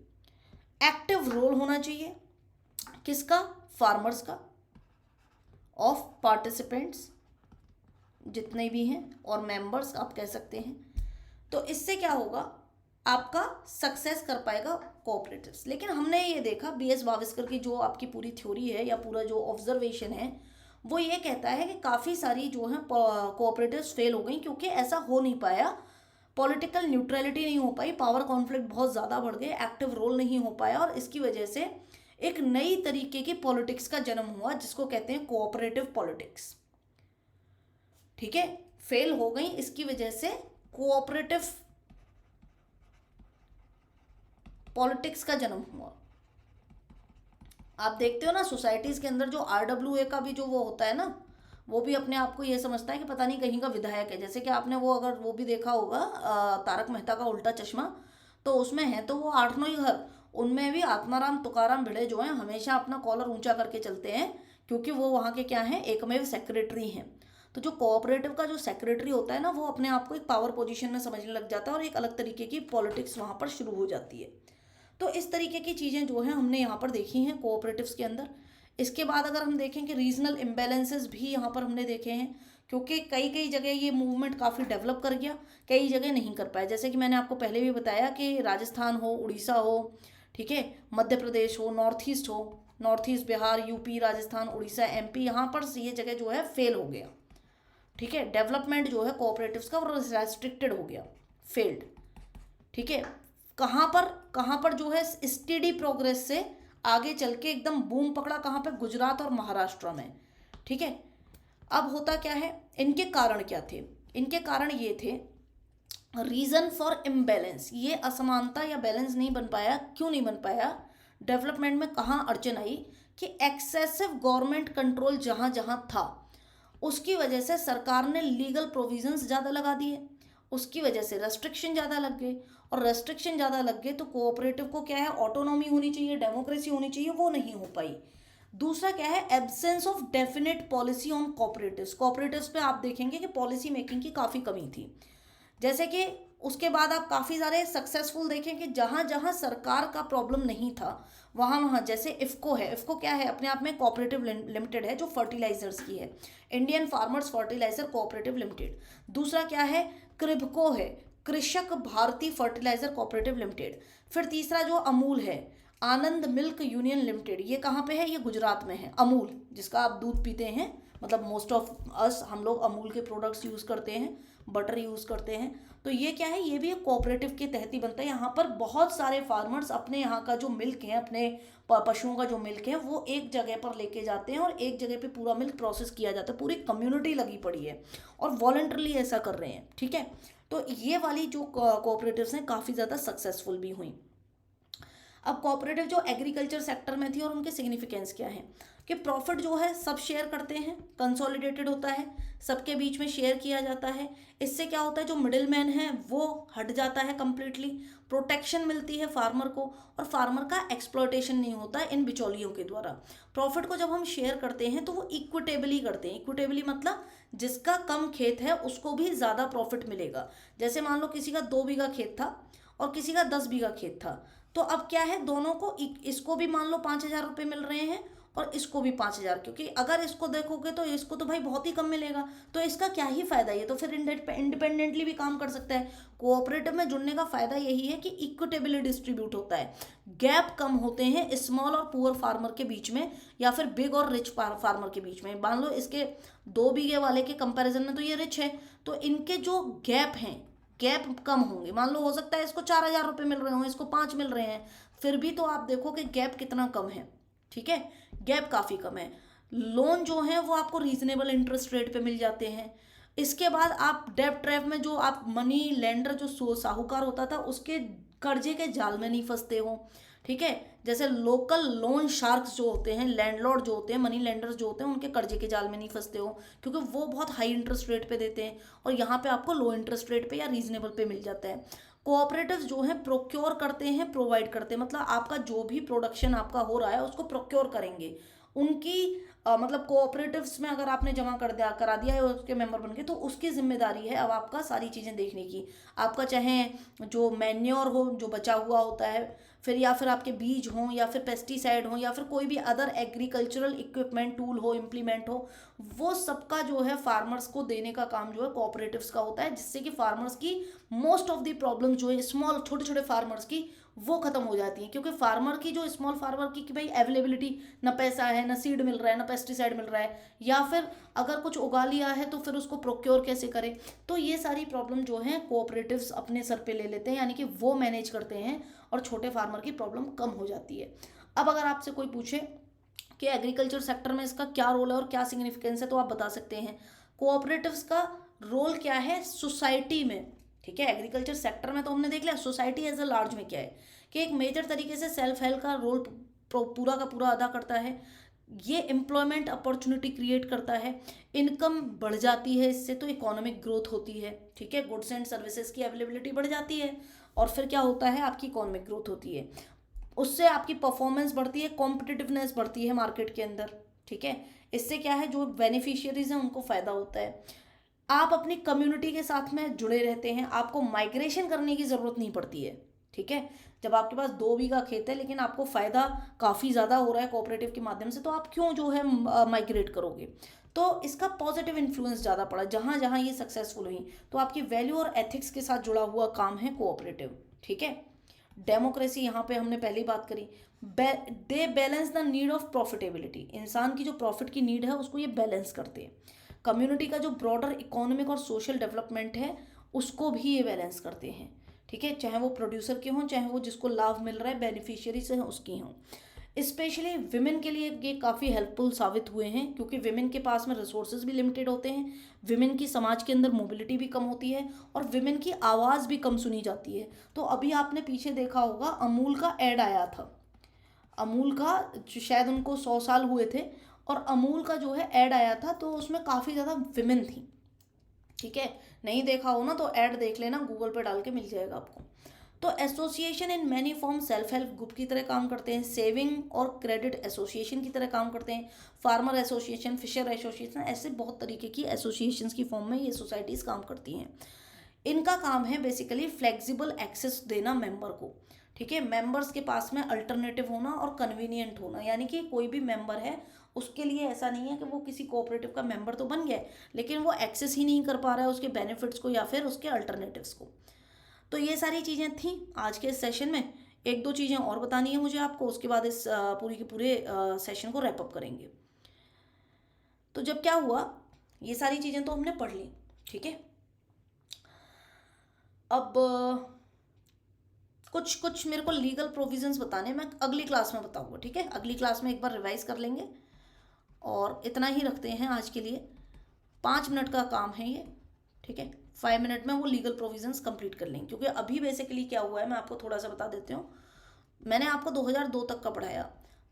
एक्टिव रोल होना चाहिए किसका? फार्मर्स का, ऑफ पार्टिसिपेंट्स जितने भी हैं, और मेंबर्स आप कह सकते हैं। तो इससे क्या होगा, आपका सक्सेस कर पाएगा कोऑपरेटिव्स। लेकिन हमने ये देखा BS बाविस्कर की जो आपकी पूरी थ्योरी है या पूरा जो ऑब्जर्वेशन है, वो ये कहता है कि काफ़ी सारी जो है कोऑपरेटिव्स फेल हो गई, क्योंकि ऐसा हो नहीं पाया, पॉलिटिकल न्यूट्रलिटी नहीं हो पाई, पावर कॉन्फ्लिक्ट बहुत ज़्यादा बढ़ गए, एक्टिव रोल नहीं हो पाया, और इसकी वजह से एक नई तरीके की पॉलिटिक्स का जन्म हुआ जिसको कहते हैं कोऑपरेटिव पॉलिटिक्स। ठीक है, फेल हो गई, इसकी वजह से कोऑपरेटिव पॉलिटिक्स का जन्म हुआ। आप देखते हो ना सोसाइटीज़ के अंदर जो RWA का भी जो वो होता है ना, वो भी अपने आप को ये समझता है कि पता नहीं कहीं का विधायक है। जैसे कि आपने वो अगर वो भी देखा होगा तारक मेहता का उल्टा चश्मा, तो उसमें है तो वो 8-9 ही घर, उनमें भी आत्माराम तुकाराम भिड़े जो हैं हमेशा अपना कॉलर ऊंचा करके चलते हैं, क्योंकि वो वहाँ के क्या हैं, एकमेव सेक्रेटरी हैं। तो जो कोऑपरेटिव का जो सेक्रेटरी होता है ना, वो अपने आप को एक पावर पोजीशन में समझने लग जाता है, और एक अलग तरीके की पॉलिटिक्स वहाँ पर शुरू हो जाती है। तो इस तरीके की चीज़ें जो हैं हमने यहाँ पर देखी हैं कोऑपरेटिव्स के अंदर। इसके बाद अगर हम देखें कि रीजनल इम्बैलेंसेस भी यहाँ पर हमने देखे हैं, क्योंकि कई कई जगह ये मूवमेंट काफ़ी डेवलप कर गया, कई जगह नहीं कर पाया। जैसे कि मैंने आपको पहले भी बताया कि राजस्थान हो, उड़ीसा हो, ठीक है, मध्य प्रदेश हो, north east Bihar, UP, Rajasthan, Orissa, MP, यहाँ पर ये जगह जो है फेल हो गया। ठीक है, डेवलपमेंट जो है कोऑपरेटिव्स का वो रेस्ट्रिक्टेड हो गया, फेल्ड। ठीक है, कहाँ पर जो है स्टेडी प्रोग्रेस से आगे चल के एकदम बूम पकड़ा, कहाँ पे? गुजरात और महाराष्ट्र में। ठीक है, अब होता क्या है, इनके कारण क्या थे? इनके कारण ये थे, रीज़न फॉर इम्बैलेंस, ये असमानता या बैलेंस नहीं बन पाया। क्यों नहीं बन पाया? डेवलपमेंट में कहाँ अड़चन आई कि एक्सेसिव गवर्नमेंट कंट्रोल जहाँ जहाँ था, उसकी वजह से सरकार ने लीगल प्रोविजंस ज़्यादा लगा दिए, उसकी वजह से रेस्ट्रिक्शन ज़्यादा लग गए, और रेस्ट्रिक्शन ज़्यादा लग गए तो कोऑपरेटिव को क्या है, ऑटोनॉमी होनी चाहिए, डेमोक्रेसी होनी चाहिए, वो नहीं हो पाई। दूसरा क्या है, absence of definite policy on cooperatives. Cooperatives पे आप देखेंगे कि पॉलिसी मेकिंग की काफ़ी कमी थी। जैसे कि उसके बाद आप काफ़ी सारे सक्सेसफुल देखें कि जहाँ जहाँ सरकार का प्रॉब्लम नहीं था, वहाँ वहाँ, जैसे इफ़को है, इफ़को क्या है, अपने आप में कोऑपरेटिव लिमिटेड है जो फर्टिलाइजर्स की है, Indian farmers fertiliser cooperative limited. दूसरा क्या है, क्रिबको है, कृषक भारती फर्टिलाइजर कोऑपरेटिव लिमिटेड। फिर तीसरा जो अमूल है, आनंद मिल्क यूनियन लिमिटेड, ये कहाँ पे है, ये गुजरात में है। अमूल जिसका आप दूध पीते हैं, मतलब मोस्ट ऑफ अस, हम लोग अमूल के प्रोडक्ट्स यूज़ करते हैं, बटर यूज़ करते हैं, तो ये क्या है, ये भी एक कोऑपरेटिव के तहत ही बनता है। यहाँ पर बहुत सारे फार्मर्स अपने यहाँ का जो मिल्क है, अपने पशुओं का जो मिल्क है, वो एक जगह पर लेके जाते हैं, और एक जगह पे पूरा मिल्क प्रोसेस किया जाता है, पूरी कम्युनिटी लगी पड़ी है और वॉलंटरली ऐसा कर रहे हैं। ठीक है, तो ये वाली जो कोऑपरेटिव्स हैं काफ़ी ज़्यादा सक्सेसफुल भी हुई। अब कोऑपरेटिव जो एग्रीकल्चर सेक्टर में थी और उनके सिग्निफिकेंस क्या है, कि प्रॉफिट जो है सब शेयर करते हैं, कंसोलिडेटेड होता है, सबके बीच में शेयर किया जाता है। इससे क्या होता है, जो मिडिल मैन है वो हट जाता है कंप्लीटली, प्रोटेक्शन मिलती है फार्मर को, और फार्मर का एक्सप्लॉयटेशन नहीं होता है इन बिचौलियों के द्वारा। प्रॉफिट को जब हम शेयर करते हैं तो वो इक्विटेबली करते हैं। इक्विटेबली मतलब जिसका कम खेत है उसको भी ज़्यादा प्रॉफिट मिलेगा। जैसे मान लो किसी का 2 बीघा खेत था और किसी का 10 बीघा खेत था, तो अब क्या है, दोनों को इसको भी मान लो 5,000 रुपये मिल रहे हैं और इसको भी 5,000, क्योंकि अगर इसको देखोगे तो इसको तो भाई बहुत ही कम मिलेगा, तो इसका क्या ही फायदा, ये तो फिर इंडिपेंडेंटली भी काम कर सकता है। कोऑपरेटिव में जुड़ने का फायदा यही है कि इक्विटेबली डिस्ट्रीब्यूट होता है, गैप कम होते हैं स्मॉल और पुअर फार्मर के बीच में, या फिर बिग और रिच फार्मर के बीच में। मान लो इसके 2 बीघे वाले के कंपैरिजन में तो ये रिच है, तो इनके जो गैप हैं, गैप कम होंगे। मान लो हो सकता है इसको 4,000 रुपये मिल रहे हो, इसको 5 मिल रहे हैं, फिर भी तो आप देखो कि गैप कितना कम है। ठीक है, गैप काफ़ी कम है। लोन जो है वो आपको रीजनेबल इंटरेस्ट रेट पे मिल जाते हैं। इसके बाद आप डेब्ट ट्रैप में, जो आप मनी लेंडर जो साहूकार होता था उसके कर्जे के जाल में नहीं फंसते हो। ठीक है, जैसे लोकल लोन शार्क्स जो होते हैं, लैंडलॉर्ड जो होते हैं, मनी लेंडर्स जो होते हैं, उनके कर्जे के जाल में नहीं फंसते हो, क्योंकि वो बहुत हाई इंटरेस्ट रेट पे देते हैं और यहाँ पे आपको लो इंटरेस्ट रेट पे या रीजनेबल पे मिल जाता है। कोऑपरेटिव्स जो है प्रोक्योर करते हैं, प्रोवाइड करते हैं, मतलब आपका जो भी प्रोडक्शन आपका हो रहा है उसको प्रोक्योर करेंगे। उनकी मतलब कोऑपरेटिव्स में अगर आपने जमा करा दिया है, उसके मेंबर बन के, तो उसकी जिम्मेदारी है अब आपका सारी चीज़ें देखने की। आपका चाहे जो मैन्योर हो जो बचा हुआ होता है, फिर या फिर आपके बीज हों, या फिर पेस्टिसाइड हों, या फिर कोई भी अदर एग्रीकल्चरल इक्विपमेंट टूल हो, इम्प्लीमेंट हो, वो सबका जो है फार्मर्स को देने का काम जो है कोऑपरेटिव्स का होता है, जिससे कि फार्मर्स की मोस्ट ऑफ द प्रॉब्लम जो है स्मॉल छोटे छोटे फार्मर्स की वो खत्म हो जाती है। क्योंकि फार्मर की जो स्मॉल फार्मर की कि भाई अवेलेबिलिटी, ना पैसा है, ना सीड मिल रहा है, ना पेस्टिसाइड मिल रहा है, या फिर अगर कुछ उगा लिया है तो फिर उसको प्रोक्योर कैसे करें, तो ये सारी प्रॉब्लम जो है कोऑपरेटिव्स अपने सर पे ले लेते हैं, यानी कि वो मैनेज करते हैं और छोटे फार्मर की प्रॉब्लम कम हो जाती है। अब अगर आपसे कोई पूछे कि एग्रीकल्चर सेक्टर में इसका क्या रोल है और क्या सिग्निफिकेंस है, तो आप बता सकते हैं कोऑपरेटिव्स का रोल क्या है सोसाइटी में। ठीक है, एग्रीकल्चर सेक्टर में तो हमने देख लिया, सोसाइटी एज अ लार्ज में क्या है कि एक मेजर तरीके से सेल्फ हेल्प का रोल पूरा का पूरा अदा करता है। ये एम्प्लॉयमेंट अपॉर्चुनिटी क्रिएट करता है, इनकम बढ़ जाती है इससे, तो इकोनॉमिक ग्रोथ होती है। ठीक है, गुड्स एंड सर्विसेज की अवेलेबिलिटी बढ़ जाती है, और फिर क्या होता है, आपकी इकोनॉमिक ग्रोथ होती है, उससे आपकी परफॉर्मेंस बढ़ती है, कॉम्पिटिटिवनेस बढ़ती है मार्केट के अंदर। ठीक है, इससे क्या है, जो बेनिफिशियरीज हैं उनको फ़ायदा होता है। आप अपनी कम्युनिटी के साथ में जुड़े रहते हैं, आपको माइग्रेशन करने की ज़रूरत नहीं पड़ती है। ठीक है, जब आपके पास 2 बीघा खेत है लेकिन आपको फ़ायदा काफ़ी ज़्यादा हो रहा है कोऑपरेटिव के माध्यम से, तो आप क्यों जो है माइग्रेट करोगे। तो इसका पॉजिटिव इन्फ्लुएंस ज़्यादा पड़ा जहाँ जहाँ ये सक्सेसफुल हुई, तो आपकी वैल्यू और एथिक्स के साथ जुड़ा हुआ काम है कोऑपरेटिव। ठीक है, डेमोक्रेसी यहाँ पे हमने पहली बात करी, they balance the need of profitability, इंसान की जो प्रॉफिट की नीड है उसको ये बैलेंस करते हैं। कम्युनिटी का जो ब्रॉडर इकोनॉमिक और सोशल डेवलपमेंट है उसको भी ये बैलेंस करते हैं। ठीक है, चाहे वो प्रोड्यूसर के हों, चाहे वो जिसको लाभ मिल रहा है बेनिफिशियरी से उसकी हों। स्पेशली विमेन के लिए ये काफ़ी हेल्पफुल साबित हुए हैं, क्योंकि विमेन के पास में रिसोर्सेज भी लिमिटेड होते हैं, विमेन की समाज के अंदर मोबिलिटी भी कम होती है, और विमेन की आवाज़ भी कम सुनी जाती है। तो अभी आपने पीछे देखा होगा अमूल का ऐड आया था, अमूल का शायद उनको 100 साल हुए थे, और अमूल का जो है ऐड आया था, तो उसमें काफ़ी ज़्यादा विमेन थी। ठीक है, नहीं देखा हो ना तो ऐड देख लेना, गूगल पे डाल के मिल जाएगा आपको। तो association in many form self help group की तरह काम करते हैं, सेविंग और क्रेडिट एसोसिएशन की तरह काम करते हैं, फार्मर एसोसिएशन, फिशर एसोसिएशन, ऐसे बहुत तरीके की एसोसिएशंस की फॉर्म में ये सोसाइटीज़ काम करती हैं। इनका काम है बेसिकली फ्लेक्सिबल एक्सेस देना मेंबर को। ठीक है, मेंबर्स के पास में अल्टरनेटिव होना और कन्वीनियंट होना, यानी कि कोई भी मेंबर है उसके लिए ऐसा नहीं है कि वो किसी कोऑपरेटिव का मेंबर तो बन गया है लेकिन वो एक्सेस ही नहीं कर पा रहा है उसके बेनिफिट्स को या फिर उसके अल्टरनेटिव्स को। तो ये सारी चीज़ें थी आज के इस सेशन में। एक दो चीज़ें और बतानी है मुझे आपको, उसके बाद इस पूरी के पूरे सेशन को रैप अप करेंगे। तो जब क्या हुआ, ये सारी चीज़ें तो हमने पढ़ ली। ठीक है, अब कुछ कुछ मेरे को लीगल प्रोविजंस बताने, मैं अगली क्लास में बताऊंगा। ठीक है, अगली क्लास में एक बार रिवाइज कर लेंगे, और इतना ही रखते हैं आज के लिए। 5 मिनट का काम है ये। ठीक है, 5 मिनट में वो लीगल प्रोविजंस कंप्लीट कर लेंगे, क्योंकि अभी बेसिकली क्या हुआ है मैं आपको थोड़ा सा बता देती हूँ। मैंने आपको 2002 तक का पढ़ाया,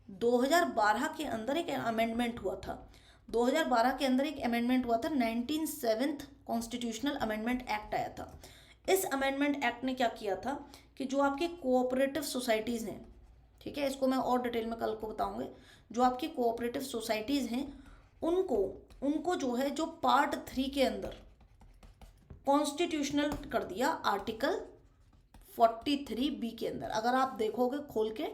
2012 के अंदर एक अमेंडमेंट हुआ था। 2012 के अंदर एक अमेंडमेंट हुआ था, 1907 कॉन्स्टिट्यूशनल अमेंडमेंट एक्ट आया था। इस अमेंडमेंट एक्ट ने क्या किया था कि जो आपकी कोऑपरेटिव सोसाइटीज़ हैं, ठीक है, इसको मैं और डिटेल में कल को बताऊंगे, जो आपकी कोऑपरेटिव सोसाइटीज़ हैं उनको उनको जो है, जो पार्ट 3 के अंदर कॉन्स्टिट्यूशनल कर दिया आर्टिकल 43B के अंदर। अगर आप देखोगे खोल के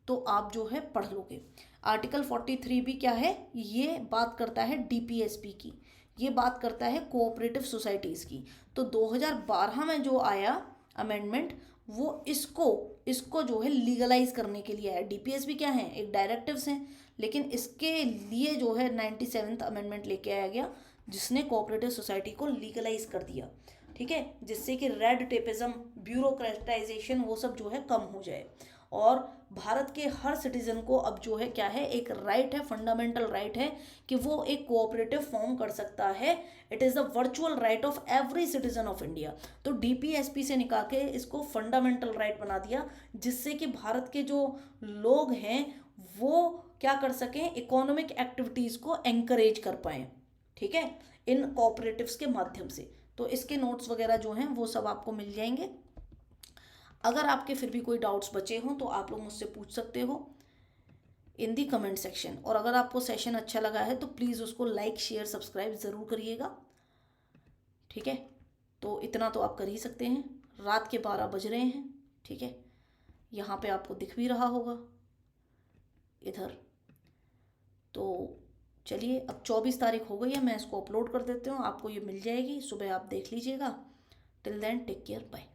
तो आप जो है पढ़ लोगे। आर्टिकल 43B क्या है, ये बात करता है DPSP की, ये बात करता है कोऑपरेटिव सोसाइटीज़ की। तो 2012 में जो आया अमेंडमेंट, वो इसको जो है लीगलाइज करने के लिए आया। DPSP क्या है, एक डायरेक्टिव्स हैं, लेकिन इसके लिए जो है 97th अमेंडमेंट लेके आया गया, जिसने कोऑपरेटिव सोसाइटी को लीगलाइज कर दिया, ठीक है, जिससे कि रेड टेपिज्म, ब्यूरोक्रेटाइजेशन, वो सब जो है कम हो जाए। और भारत के हर सिटीजन को अब जो है क्या है, एक राइट है, फंडामेंटल राइट है कि वो एक कोऑपरेटिव फॉर्म कर सकता है। It is the virtual right of every citizen of India. तो DPSP से निकाल के इसको फंडामेंटल राइट बना दिया, जिससे कि भारत के जो लोग हैं वो क्या कर सकें, इकोनॉमिक एक्टिविटीज़ को एंकरेज कर पाएँ, ठीक है, इन कोऑपरेटिव्स के माध्यम से। तो इसके नोट्स वगैरह जो हैं वो सब आपको मिल जाएंगे। अगर आपके फिर भी कोई डाउट्स बचे हों तो आप लोग मुझसे पूछ सकते हो इन दी कमेंट सेक्शन। और अगर आपको सेशन अच्छा लगा है तो प्लीज़ उसको लाइक, शेयर, सब्सक्राइब ज़रूर करिएगा, ठीक है। तो इतना तो आप कर ही सकते हैं। रात के 12 बज रहे हैं, ठीक है, यहाँ पे आपको दिख भी रहा होगा इधर। तो चलिए, अब 24 तारीख हो गई है, मैं इसको अपलोड कर देती हूँ, आपको ये मिल जाएगी, सुबह आप देख लीजिएगा। Till then take care, bye.